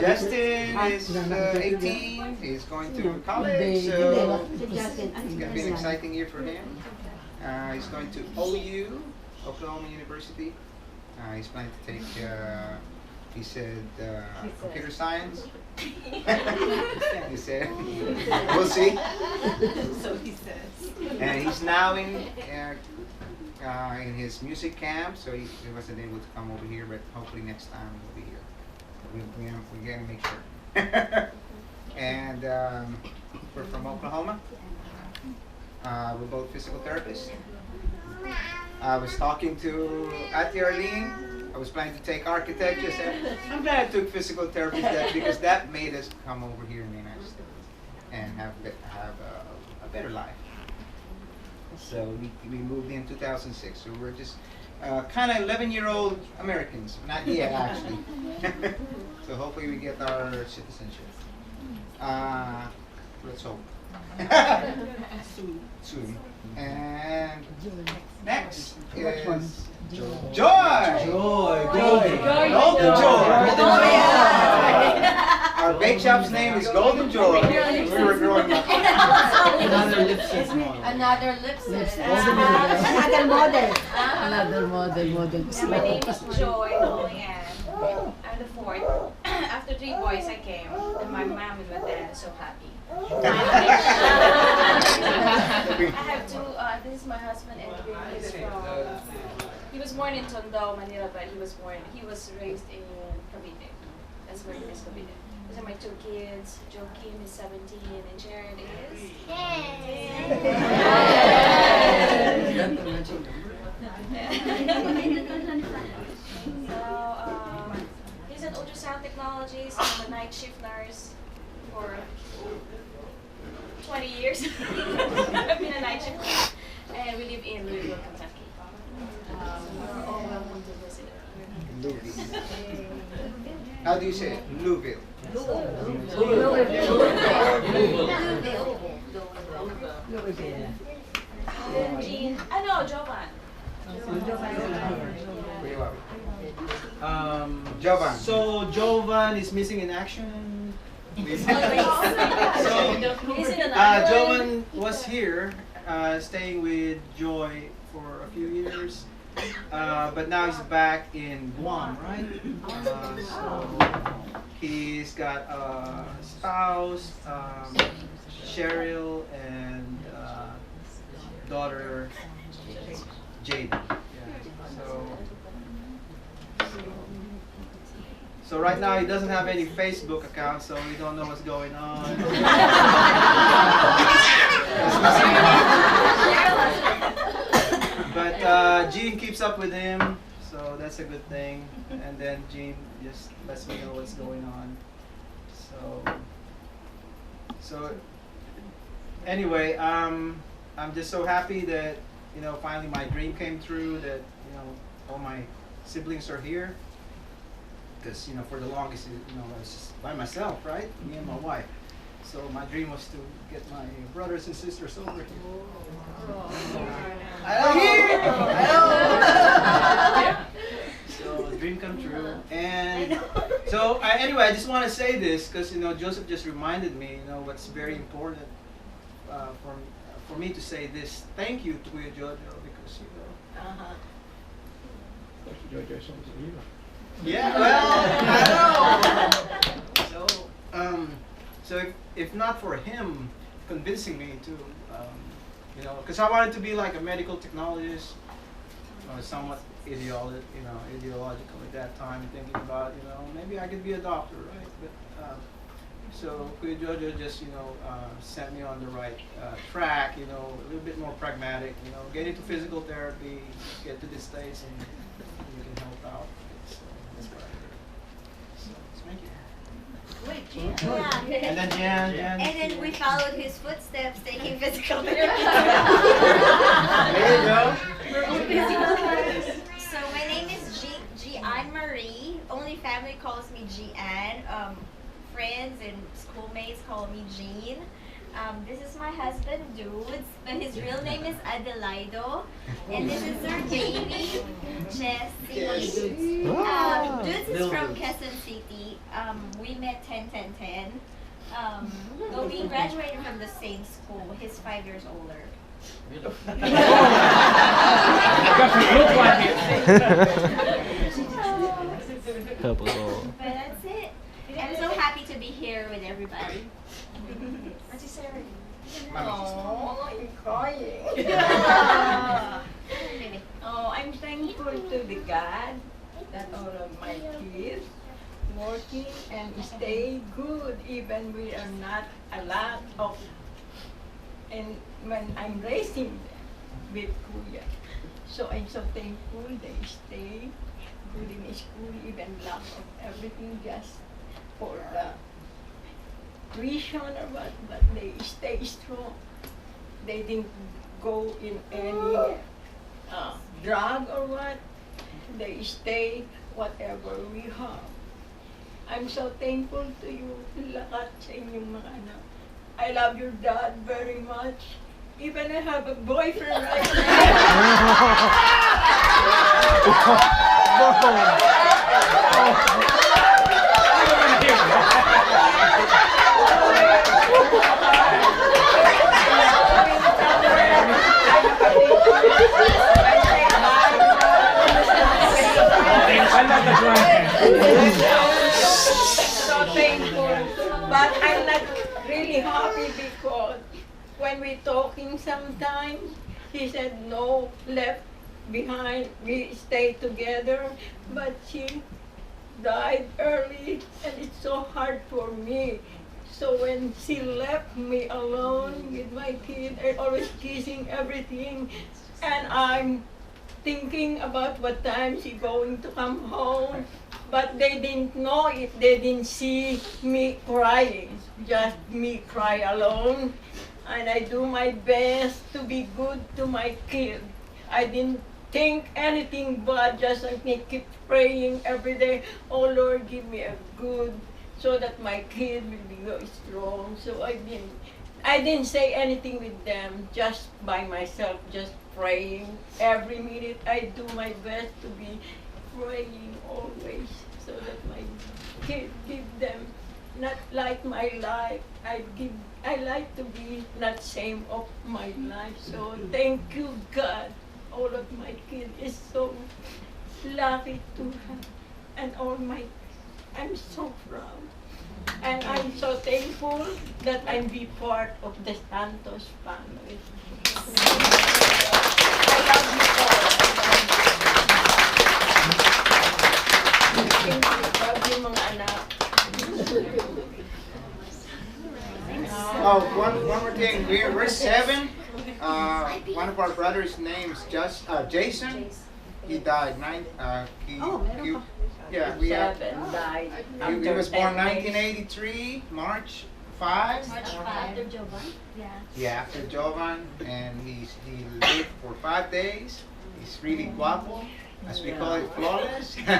Justin is 18. He's going to college, so it's going to be an exciting year for him. He's going to OU, Oklahoma University. He's planning to take, he said, computer science. He said, we'll see. So he says. And he's now in his music camp, so he wasn't able to come over here, but hopefully next time he'll be here. We're going to make sure. And we're from Oklahoma. We're both physical therapists. I was talking to Ate Arlene. I was planning to take architecture. Said, I'm glad I took physical therapy because that made us come over here in the United States and have a better life. So we moved in 2006. So we're just kind of 11-year-old Americans. Not yet, actually. So hopefully we get our citizenship. Let's hope. Soon. And next is Joy! Golden Joy! Our bake shop's name is Golden Joy. We were growing up. Another lipstick model. Another lipstick. Another model. Another model. My name is Joy Leanne. I'm the 4th. After 3 boys I came, and my mom and my dad are so happy. I have 2, this is my husband, and he was born in Tondo, Manila, but he was raised in Cavite. That's where he is, Cavite. These are my two kids. Joaquin is 17 and Jared is... So, he's in ultrasound technologies. I'm a night shift nurse for 20 years. I've been a night shift nurse. And we live in Louisville, Kentucky. You're all welcome to visit. Louisville. How do you say it? Louisville. Jean. No, Jovan. Jovan. So Jovan is missing in action. Jovan was here, staying with Joy for a few years, but now he's back in Guam, right? So he's got a spouse, Cheryl, and daughter Jade. So right now he doesn't have any Facebook account, so we don't know what's going on. But Jean keeps up with him, so that's a good thing. And then Jean just lets me know what's going on. So anyway, I'm just so happy that finally my dream came true. That all my siblings are here. Because for the longest, I was just by myself, right? Me and my wife. So my dream was to get my brothers and sisters over here. I know. So dream come true. And so anyway, I just want to say this because Joseph just reminded me. What's very important for me to say this. Thank you to Kuya Jojo because Yeah, well, I know. So if not for him convincing me to, because I wanted to be like a medical technologist, somewhat ideological at that time, thinking about, maybe I could be a doctor, right? But so Kuya Jojo just, sent me on the right track, a little bit more pragmatic, get into physical therapy, get to the States, and you can help out. Thank you. Wait, Jan. Yeah. And then Jan. And then we followed his footsteps, taking physical therapy. There you go. So my name is Jean Marie. Only family calls me Jean. Friends and schoolmates call me Jean. This is my husband, Dudes, but his real name is Adelaido. And this is our baby, Jessie. Dudes is from Quezon City. We met 10-10-10. Though we graduated from the same school. He's 5 years older. But that's it. I'm so happy to be here with everybody. Auntie Sarah. Oh, I'm crying. I'm thankful to the God that all of my kids working and stay good even we are not a lot of, and when I'm raising them with Kuya. So I'm so thankful they stay good in school, even lack of everything just for the tuition or what, but they stay strong. They didn't go in any drug or what. They stay whatever we have. I'm so thankful to you, lahat sa inyong mga anak. I love your dad very much. Even I have a boyfriend right So thankful, but I'm not really happy because when we talking sometimes, he said no, left behind. We stayed together, but she died early, and it's so hard for me. So when she left me alone with my kid, I always kissing everything, and I'm thinking about what time she going to come home. But they didn't know if they didn't see me crying, just me cry alone. And I do my best to be good to my kid. I didn't think anything but just I keep praying every day, oh Lord, give me a good, so that my kid will be very strong. So I didn't say anything with them, just by myself, just praying. Every minute I do my best to be praying always, so that my kid give them not like my life. I like to be not shame of my life. So thank you God. All of my kids is so lucky to have, and I'm so proud. And I'm so thankful that I'm be part of the Santos family. I love you all. Love you mga anak. Oh, one more thing. We're 7. One of our brothers' names Jason. He died we have. Died. He was born 1983, March 5. After Jovan? Yeah. Yeah, after Jovan, and he lived for 5 days. He's really guapo, as we call it, flawless. But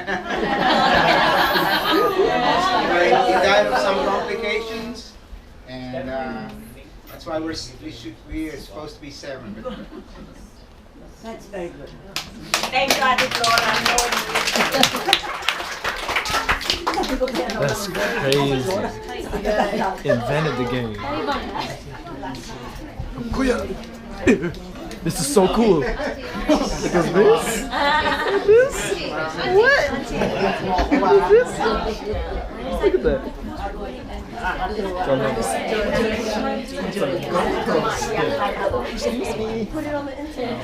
he died of some complications, and that's why we're supposed to be 7. But That's very good. Thank God it's That's crazy. Invented the game. Kuya. This is so cool. Look at this. This? What? What is this? Look at that. Excuse me. Put it on the internet.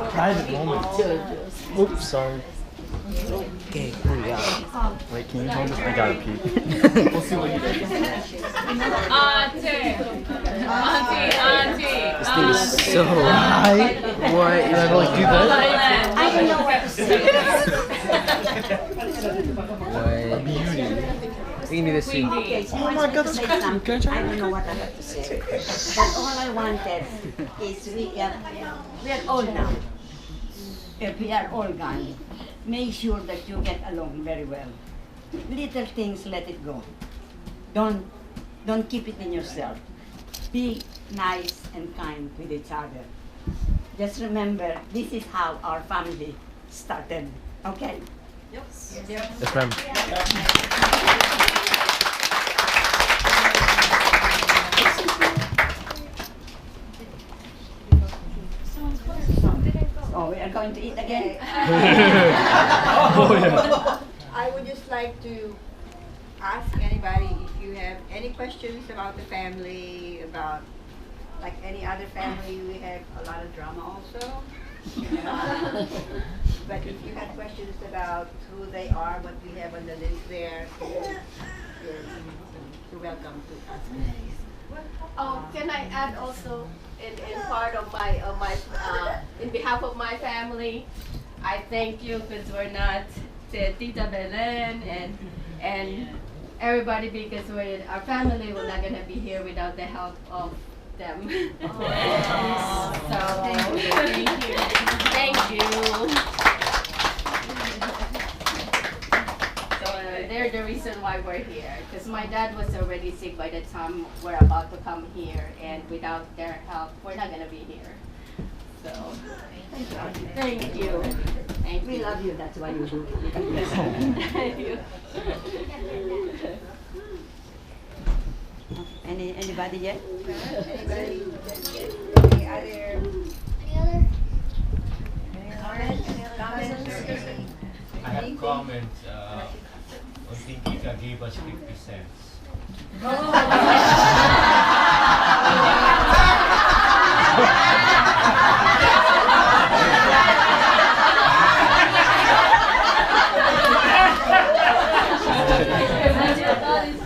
Private moment. Oops, sorry. Okay, here we go. Wait, can you hold this? I gotta pee. We'll see what you do. Auntie. This thing is so high. What? You gotta like do that? I don't know what to say. A beauty. You need to see. Okay, so Oh my God, that's crazy. Can I I don't know what I have to say. But all I wanted is we are all now. If we are all gone, make sure that you get along very well. Little things, let it go. Don't keep it in yourself. Be nice and kind with each other. Just remember, this is how our family started. Okay? Yes, ma'am. Oh, we are going to eat again? Oh, yeah. I would just like to ask anybody if you have any questions about the family, about like any other family. We have a lot of drama also. But if you have questions about who they are, what we have on the list there, you're welcome to ask. Can I add also in part of in behalf of my family, I thank you because we're not Tita Belen and everybody, because our family we're not gonna be here without the help of them. So thank you. They're the reason why we're here, because my dad was already sick by the time we're about to come here, and without their help, we're not gonna be here. So, thank you. Thank We you. love you, that's why you do. Thank you. Anybody yet? Anybody? Any other comments? I have comments. I think Kika gave us 50 cents.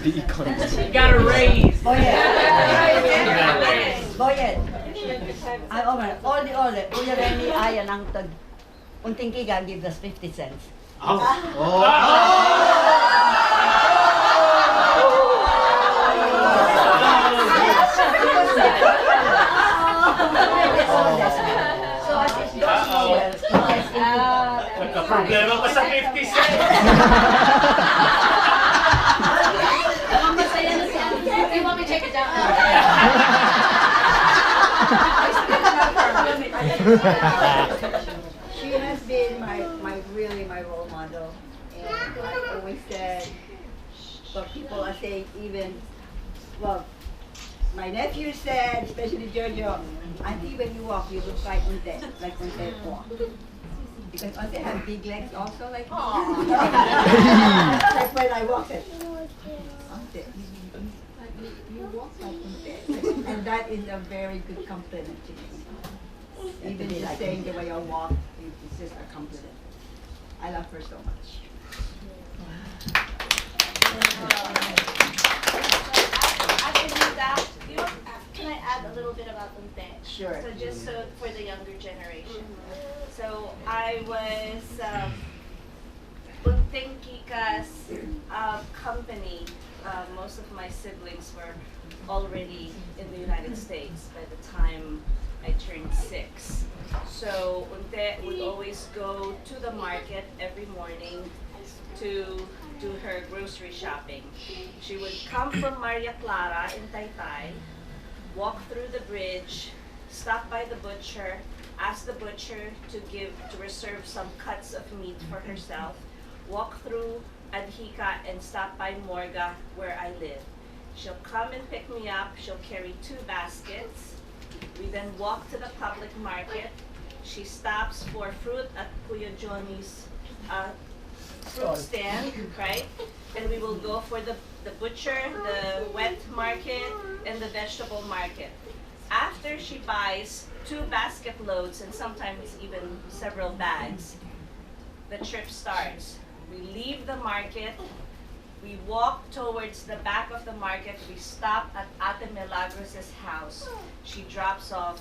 Got a raise. Boyet. Ang omer, ole, uya reni aya nang tag. Unting kiga give us 50 cents. So as it goes forward, Nagka-problema pa sa 50 cents. Masaya na siya. Do you want me to check it down? She has been really my role model, and I always said, but people are saying even, well, my nephew said, especially Jojo, Auntie, when you walk, you look like Unte walk. Because Unte have big legs also, like like when I walk it. Unte, you walk like Unte. And that is a very good compliment to me. Even just saying the way I walk, it's just a compliment. I love her so much. Can I add a little bit about Unte? Sure. So just so for the younger generation. So I was Unteng Kika's company. Most of my siblings were already in the United States by the time I turned 6. So Unte would always go to the market every morning to do her grocery shopping. She would come from Maria Clara in Taytay, walk through the bridge, stop by the butcher, ask the butcher to reserve some cuts of meat for herself, walk through Adhika and stop by Morga where I live. She'll come and pick me up, she'll carry 2 baskets. We then walk to the public market. She stops for fruit at Kuya Johnny's fruit stand, right? And we will go for the butcher, the wet market, and the vegetable market. After she buys 2 basket loads and sometimes even several bags, the trip starts. We leave the market, we walk towards the back of the market, we stop at Ate Milagros' house. She drops off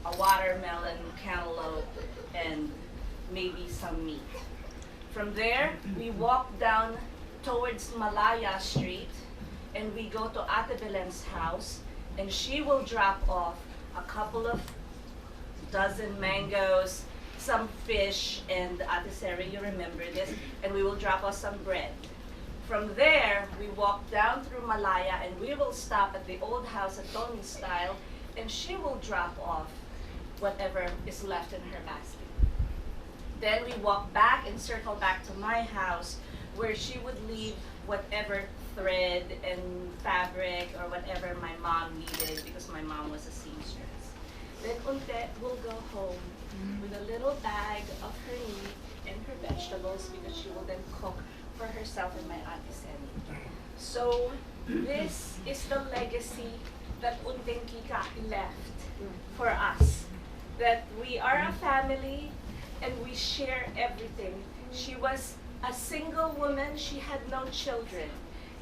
a watermelon, cantaloupe, and maybe some meat. From there, we walk down towards Malaya Street, and we go to Ate Belen's house, and she will drop off a couple of dozen mangoes, some fish, and Ate Sarah, you remember this, and we will drop off some bread. From there, we walk down through Malaya, and we will stop at the old house at Tony's style, and she will drop off whatever is left in her basket. Then we walk back and circle back to my house, where she would leave whatever thread and fabric or whatever my mom needed, because my mom was a seamstress. Then Unte will go home with a little bag of her meat and her vegetables, because she will then cook for herself and my Auntie Seni. So this is the legacy that Unteng Kika left for us. That we are a family and we share everything. She was a single woman, she had no children.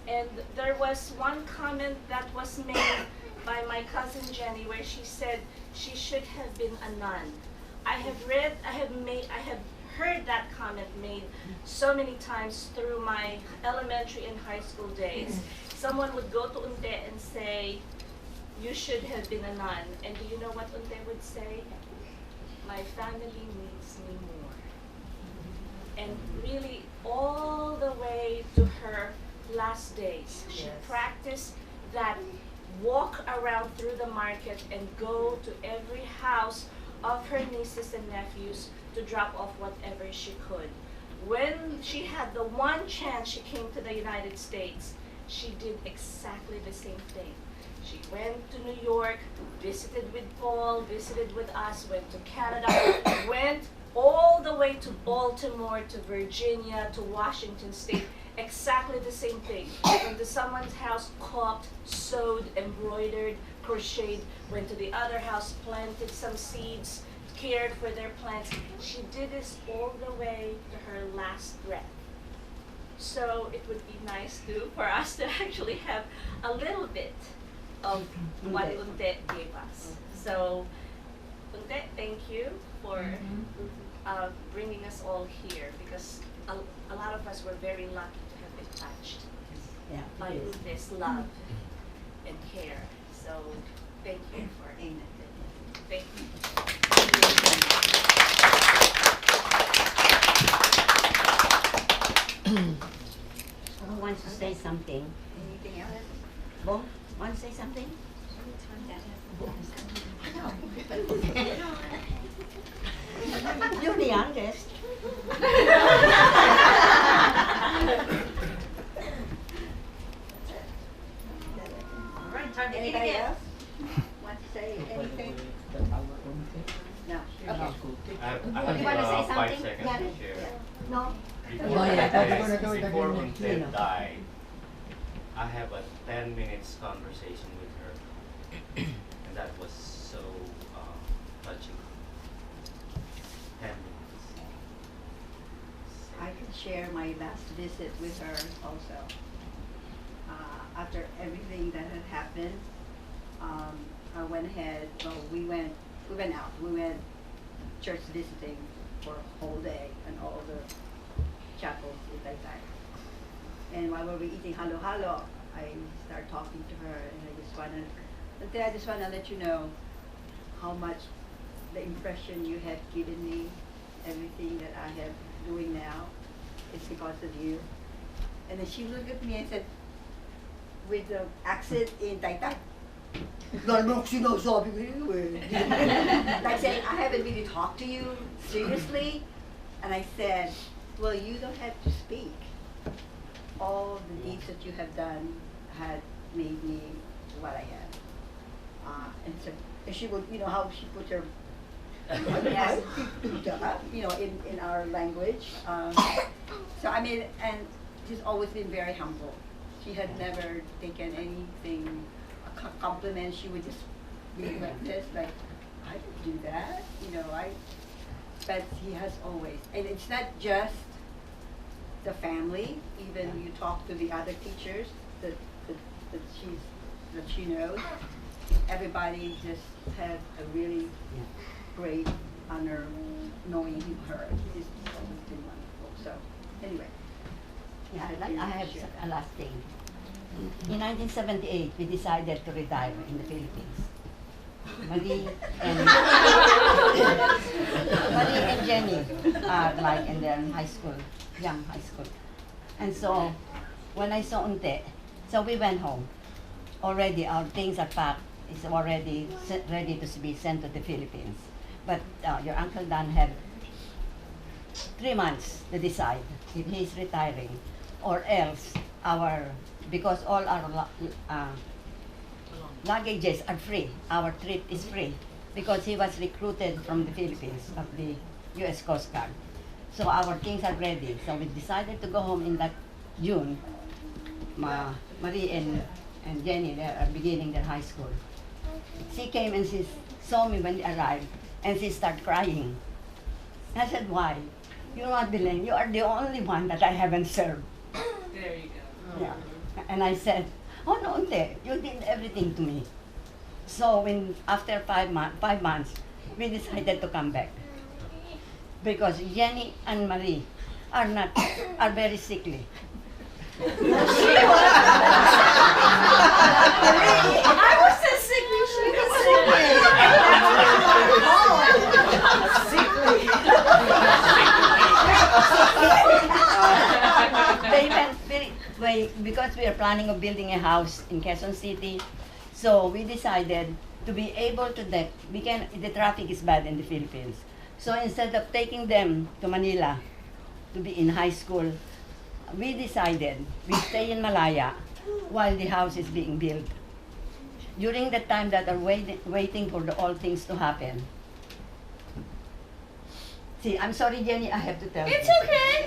And there was one comment that was made by my cousin Jenny where she said she should have been a nun. I have heard that comment made so many times through my elementary and high school days. Someone would go to Unte and say, you should have been a nun. And do you know what Unte would say? My family needs me more. And really, all the way to her last days, she practiced that walk around through the market and go to every house of her nieces and nephews to drop off whatever she could. When she had the one chance she came to the United States, she did exactly the same thing. She went to New York, visited with Paul, visited with us, went to Canada, went all the way to Baltimore, to Virginia, to Washington State, exactly the same thing. Went to someone's house, cooked, sewed, embroidered, crocheted, went to the other house, planted some seeds, cared for their plants. She did this all the way to her last breath. So it would be nice for us to actually have a little bit of what Unte gave us. So Unte, thank you for bringing us all here, because a lot of us were very lucky to have been touched by Unte's love and care. So thank you for it. Thank Who wants to say something? Anything else? Bo, want to say something? You're the youngest. All right, time to eat again. Want to say anything? No. Okay. I You want to say have 5 something? seconds Yeah. to share. No. Before Unted died, I have a 10 minutes conversation with her, and that was so touching. 10 minutes. I can share my last visit with her also. After everything that had happened, I went ahead. Well, we went out. We went church visiting for a whole day and all the chapels in Taytay. And while we were eating halo-halo, I started talking to her, and I just wanna let you know how much the impression you have given me, everything that I have doing now, is because of you. And then she looked at me and said, with the accent in Taytay, like saying, I haven't really talked to you seriously. And I said, well, you don't have to speak. All the deeds that you have done had made me what I am. And so, and she would, you know how she put her, you know, in our language. So I mean, and she's always been very humble. She had never taken anything, a compliment. She would just be like this, like, I didn't do that, you know. But he has always, and it's not just the family. Even you talk to the other teachers that she knows. Everybody just had a really great honor knowing her. It's always been wonderful. So anyway. Yeah, I have a last thing. In 1978, we decided to retire in the Philippines. Marie and Jenny are like in their high school, young high school. And so when I saw Unte, so we went home. Already our things are packed. It's already ready to be sent to the Philippines. But your Uncle Dan had 3 months to decide if he's retiring, or else because all our luggages are free. Our trip is free because he was recruited from the Philippines of the U.S. Coast Guard. So our things are ready. So we decided to go home in that June. Marie and Jenny, they are beginning their high school. She came and she saw me when they arrived, and she started crying. I said, why? You know what, Belen, you are the only one that I haven't served. There you go. Yeah. And I said, oh no, Unte, you did everything to me. So after 5 months, we decided to come back. Because Jenny and Marie are very sickly. I wasn't sickly, she They went because we are planning of building a house in Quezon City, so we decided to be able to the traffic is bad in the Philippines. So instead of taking them to Manila to be in high school, we decided we stay in Malaya while the house is being built. During the time that are waiting for all things to happen. See, I'm sorry, Jenny, I have to tell you. It's okay.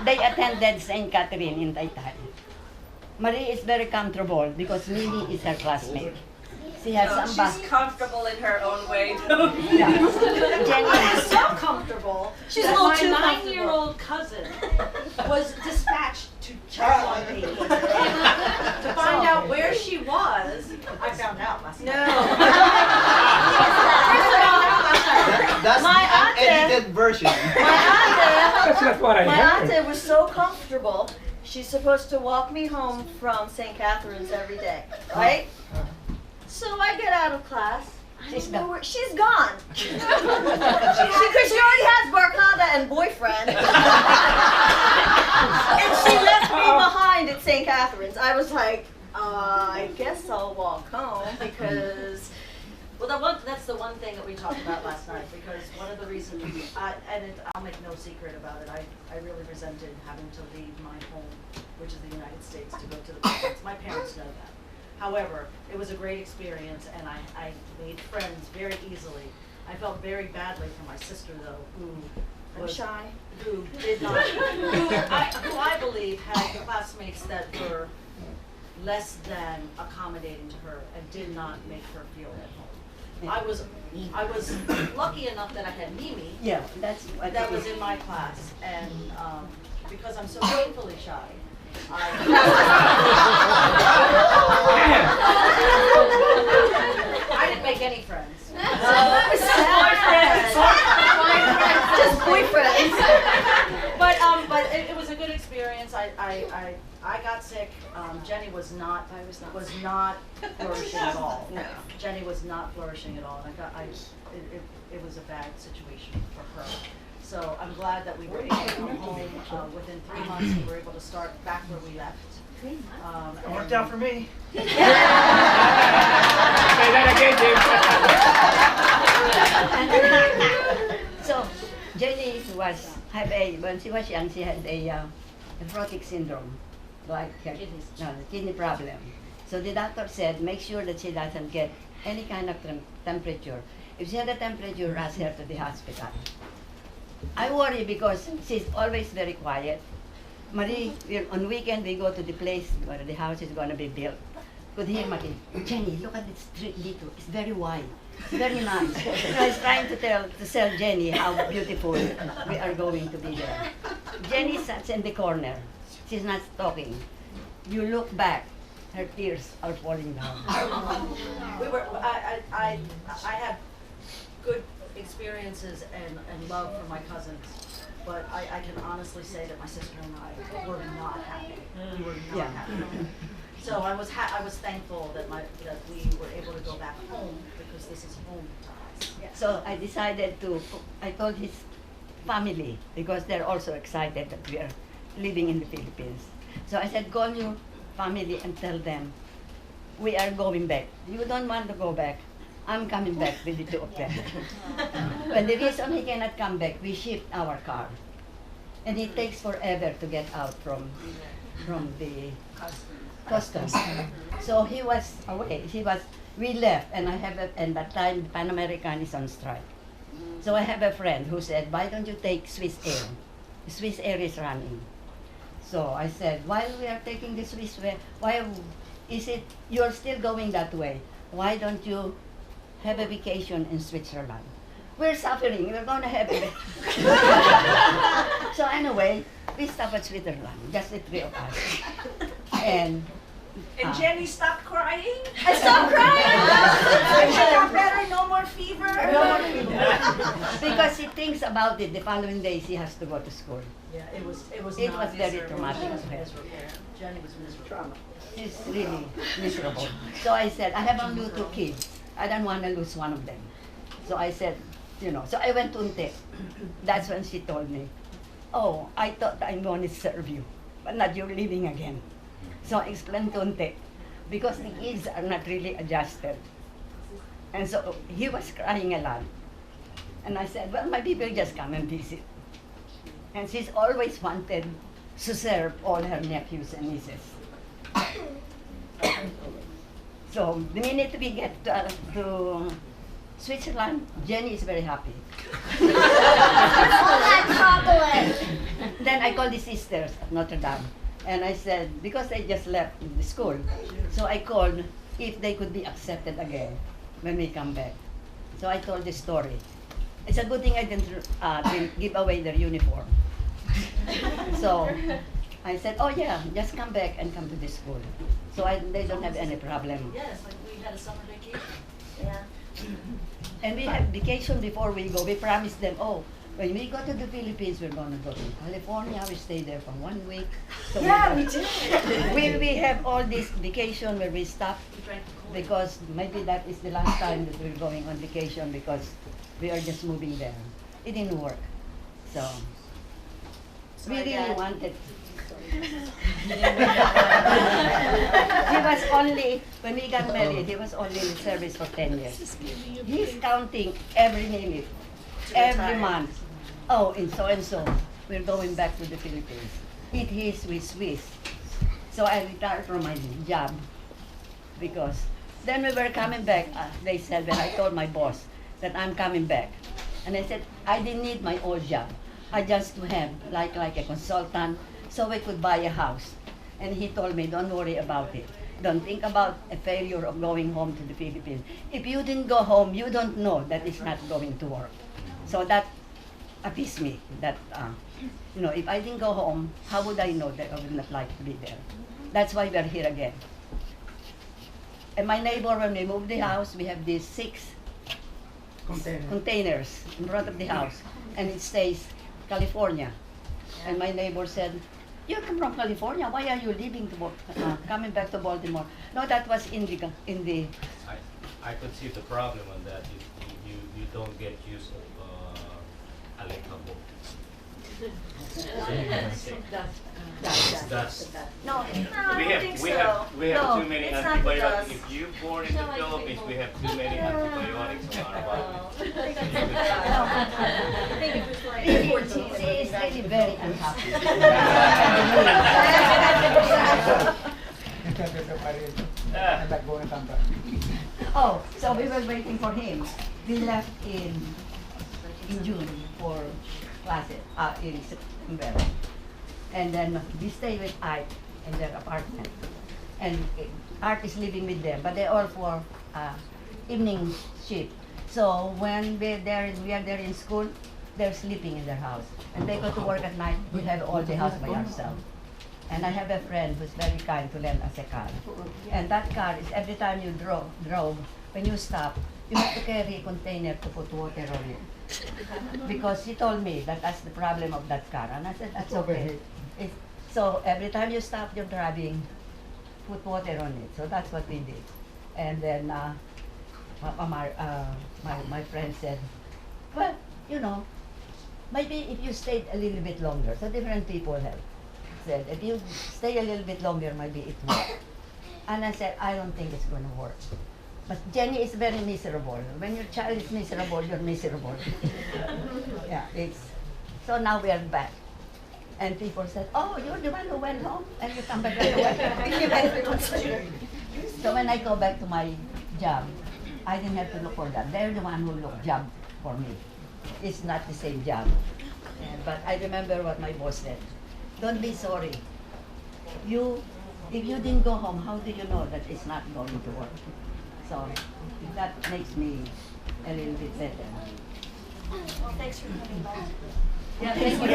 They attended St. Catherine in Taytay. Marie is very comfortable because Mimi is her classmate. She has She's comfortable in her own way, though. Yeah. Jenny is so comfortable. She's a little too 9-year-old cousin was dispatched to check on me to find out where she was. I found out last night. That's My the auntie- unedited version. That's not what I My heard. auntie was so comfortable. She's supposed to walk me home from St. Catherine's every day, right? So I get out of class. She's gone. She's gone. Because she already has Barcada and boyfriend. And she left me behind at St. Catherine's. I was like, I guess I'll walk home because. Well, that's the one thing that we talked about last night, because one of the reasons, I'll make no secret about it, I really resented having to leave my home, which is the United States, to go to the province. My parents know that. However, it was a great experience, and I made friends very easily. I felt very badly for my sister, though, who was shy. Who did not, who I believe had classmates that were less than accommodating to her and did not make her feel at home. I was lucky enough that I had Mimi. Yeah, that's what That it was is. in my class, and because I'm so painfully shy, I didn't make any friends. Just boyfriends. But it was a good experience. I got sick. Jenny was not flourishing at all. No. Jenny was not flourishing at all. And it was a bad situation for her. So I'm glad that we were able to come home within 3 months. We were able to start back where we left. It worked out for me. Say that again, James. So, Jenny when she was young, she had a nephrotic syndrome, like kidney problem. So the doctor said, make sure that she doesn't get any kind of temperature. If she had a temperature, rush her to the hospital. I worry because she's always very quiet. Marie, on weekend we go to the place where the house is going to be built. Could hear Marie, Jenny, look at the street little. It's very wide. It's very nice. So I was trying to tell Jenny how beautiful we are going to be there. Jenny sits in the corner. She's not talking. You look back, her tears are falling down. I had good experiences and love for my cousins, but I can honestly say that my sister and I were not happy. We were not happy. So I was thankful that we were able to go back home, because this is home to us. So I decided I told his family, because they're also excited that we are living in the Philippines. So I said, call your family and tell them, we are going back. You don't want to go back. I'm coming back with the two of them. Well, the reason he cannot come back, we shipped our car. And it takes forever to get out from the customs. So he was away. We left, and and that time Pan American is on strike. So I have a friend who said, why don't you take Swiss Air? Swiss Air is running. So I said, while we are taking the Swiss Air, why is it you're still going that way? Why don't you have a vacation in Switzerland? We're suffering, we're going to have it. So anyway, we stopped at Switzerland, just the three of us. And Jenny stopped crying? I stopped crying! She got better, no more fever? No more fever. Because she thinks about it, the following day she has to go to school. Yeah, it was It not was very miserable. traumatic She was to her. miserable. Jenny was miserable. She's really miserable. So I said, I have only 2 kids. I don't want to lose one of them. So I said, so I went to Unte. That's when she told me, oh, I thought I'm going to serve you, but not you're leaving again. So I explained to Unte, because the kids are not really adjusted. And so he was crying a lot. And I said, well, my people just come and visit. And she's always wanted to serve all her nephews and nieces. So the minute we get to Switzerland, Jenny is very happy. Then I called the sisters at Notre Dame. And I said, because they just left the school, so I called if they could be accepted again when we come back. So I told the story. It's a good thing I didn't give away their uniform. So I said, oh yeah, just come back and come to the school. So they don't have any problem. Yes, like we had a summer vacation. Yeah. And we had vacation before we go. We promised them, oh, when we go to the Philippines, we're going to go to California. We stay there for 1 week. So Yeah, we we did. we have all this vacation where we stop because maybe that is the last time that we're going on vacation because we are just moving there. It didn't work. So we Sorry, really Dad. wanted. He was only, when we got married, he was only in service for 10 years. He's counting every minute, every retire. month. Oh, in so and so, we're going back to the Philippines. It is with Swiss. So I retired from my job because then we were coming back. They said, when I told my boss that I'm coming back. And I said, I didn't need my old job. I just to have like a consultant so we could buy a house. And he told me, don't worry about it. Don't think about a failure of going home to the Philippines. If you didn't go home, you don't know that it's not going to work. So that appeased me, that, if I didn't go home, how would I know that I would not like to be there? That's why we're here again. And my neighbor, when we moved the house, we have these 6 containers in front of the house, and it says California. And my neighbor said, you come from California, why are you leaving coming back to Baltimore? No, that was in the I could see the problem on that. You don't get used of Alekabo. Dust. No, We have too many it's not the antibiotics. dust. If you're born in the Philippines, we have too many antibiotics on our body. She is really very unhappy. Oh, so we were waiting for him. We left in June for classes, in September. And then we stay with Art in their apartment. And Art is living with them, but they're all for evening shift. So when we are there in school, they're sleeping in their house. And they go to work at night, we have all the house by ourselves. And I have a friend who's very kind to lend us a car. And that car is every time you drove, when you stop, you have to carry a container to put water on it. Because he told me that that's the problem of that car. And I said, that's okay. So every time you stop your driving, put water on it. So that's what we did. And then my friend said, well, maybe if you stayed a little bit longer, so different people have said, if you stay a little bit longer, maybe it will. And I said, I don't think it's going to work. But Jenny is very miserable. When your child is miserable, you're miserable. Yeah, so now we are back. And people said, oh, you're the one who went home and you come back right away. So when I go back to my job, I didn't have to look for that. They're the one who looked job for me. It's not the same job. But I remember what my boss said. Don't be sorry. If you didn't go home, how do you know that it's not going to work? So that makes me a little bit better. Well, thanks for coming back. Yeah, thank you.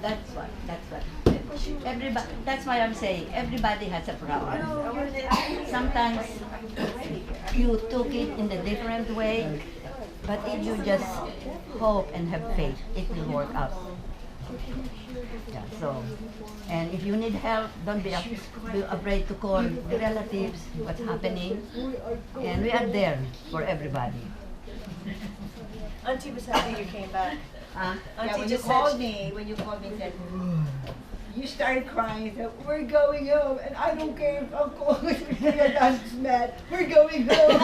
That's what. Everybody. That's why I'm saying everybody has a problem. Sometimes you took it in a different way, but if you just hope and have faith, it will work out. Yeah, so, and if you need help, don't be afraid to call the relatives, what's happening, and we are there for everybody. Auntie was happy you came back. Auntie When just you called me, said, you started crying and said, we're going home, and I don't care if Uncle and Aunt's mad, we're going home.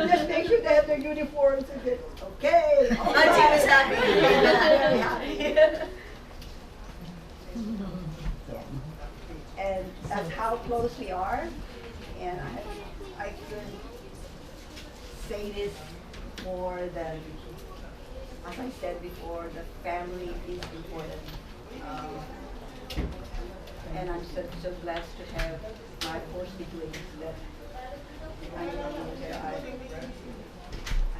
Just make sure they have their uniforms. I said, okay. Auntie was happy. Very happy. And that's how close we are. And I couldn't say this more than, as I said before, the family is important. And I'm so blessed to have my 4 siblings that I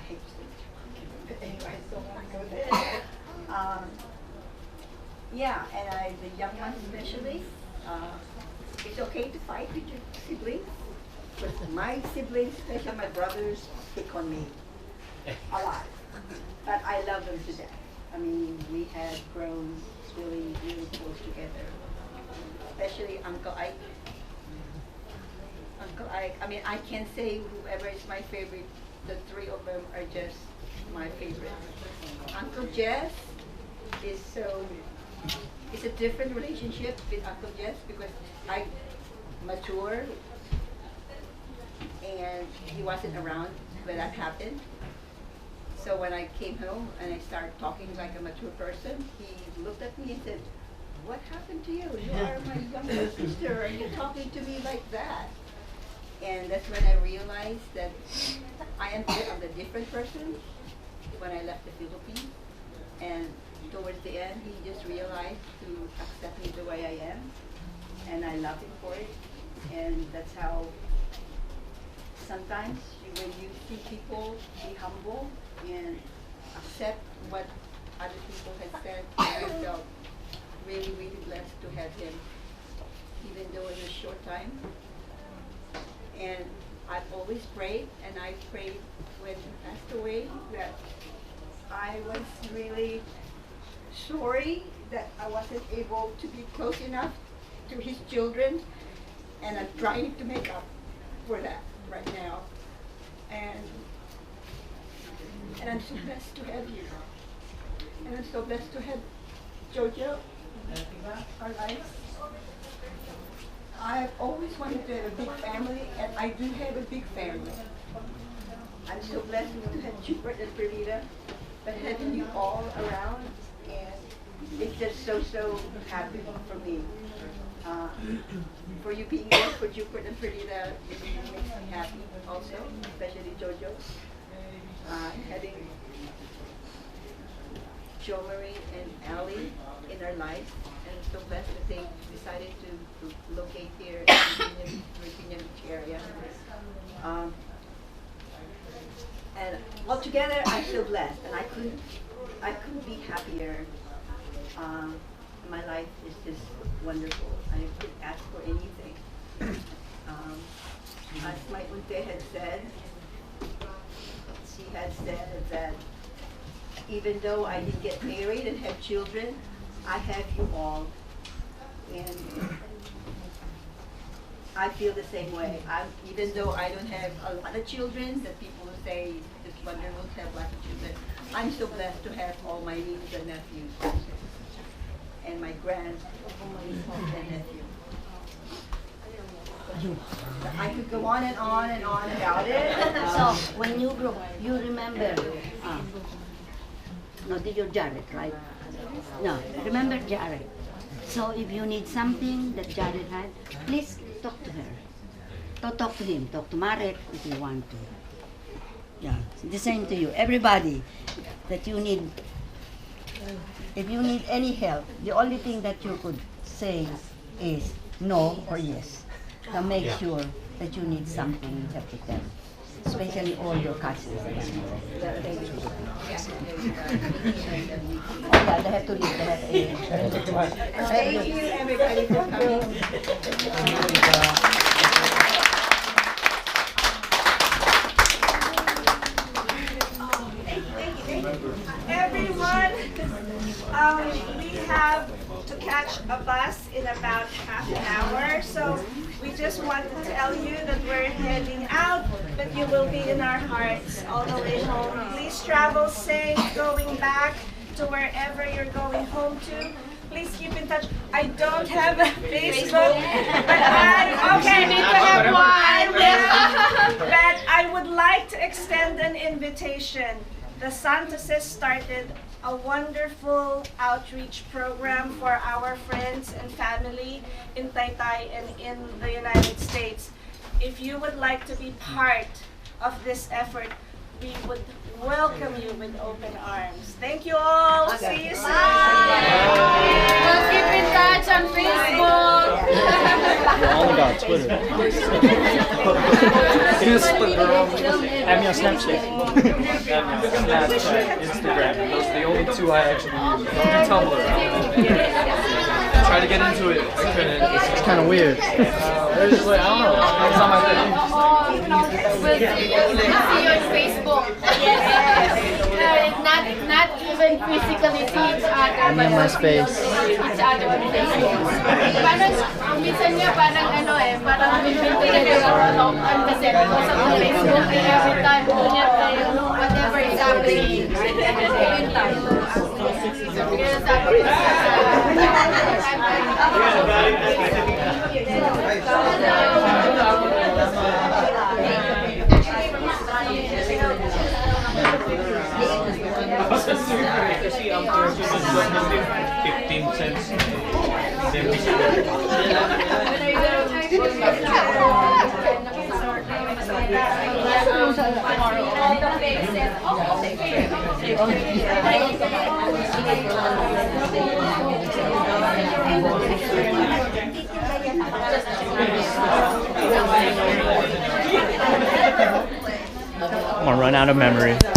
hate to say Yeah, and the young ones especially, it's okay to fight with your siblings, but my siblings, especially my brothers, pick on me a lot. But I love them to death. I mean, we had grown really, really close together, especially Uncle Ike. Uncle Ike, I mean, I can't say whoever is my favorite. The three of them are just my favorite. Uncle Jess is so, it's a different relationship with Uncle Jess because I matured and he wasn't around when that happened. So when I came home and I started talking like a mature person, he looked at me and said, "What happened to you? You are my younger sister. Are you talking to me like that?" And that's when I realized that I am a different person when I left the Philippines. And towards the end, he just realized to accept me the way I am. And I love him for it. And that's how sometimes when you see people be humble and accept what other people have said, I felt really, really blessed to have him, even though it was a short time. And I've always prayed, and I prayed when he passed away that I was really sorry that I wasn't able to be close enough to his children, and I'm trying to make up for that right now. And I'm so blessed to have you. And I'm so blessed to have Jojo, our lives. I've always wanted to have a big family, and I do have a big family. I'm so blessed to have Jupiter and Perita, but having you all around, and it's just so happy for me. For you being there for Jupiter and Perita, it makes me happy also, especially Jojo. Having Jo Marie and Ali in our lives, and I'm so blessed that they decided to locate here in the Virginia Beach area. And altogether, I'm so blessed, and I couldn't be happier. My life is just wonderful. I couldn't ask for anything. As my Unte had said, she had said that even though I didn't get married and have children, I have you all. And I feel the same way. Even though I don't have a lot of children, that people who say this wonder won't have lots of children, I'm so blessed to have all my nieces and nephews and my grand and nephew. I could go on and on and on about it. So when you grow, you remember, no, you're Jared, right? No, remember Jared. So if you need something that Jared had, please talk to her. Talk to him. Talk to Marek if you want to. Yeah, the same to you. Everybody that you need, if you need any help, the only thing that you could say is no or yes. To make sure that you need something, you have to tell. Especially all your cousins. Oh yeah, they have to leave. They have to Thank you everybody for coming. Everyone, we have to catch a bus in about half an hour, so we just want to tell you that we're heading out, but you will be in our hearts all the way home. Please travel safe going back to wherever you're going home to. Please keep in touch. I don't have a Facebook, but okay, need to have one. But I would like to extend an invitation. The Santoses started a wonderful outreach program for our friends and family in Taytay and in the United States. If you would like to be part of this effort, we would welcome you with open arms. Thank you all. See you soon. We'll keep in touch. on Facebook. I only got Twitter. Instagram. Add me on Snapchat. Snapchat, Instagram. Those are the only two I actually use. Don't do Tumblr. Try to get into it. I couldn't. It's kind of weird. It was just like, I don't know. It's not my thing. We'll see you on Facebook. Not even physically see each other. I'm in my space. Each other on Facebook. Parang, minsan nga parang ano parang on kasi because of the Facebook every time whatever is happening. Kasi ang person is 15 cents. I'm gonna run out of memory.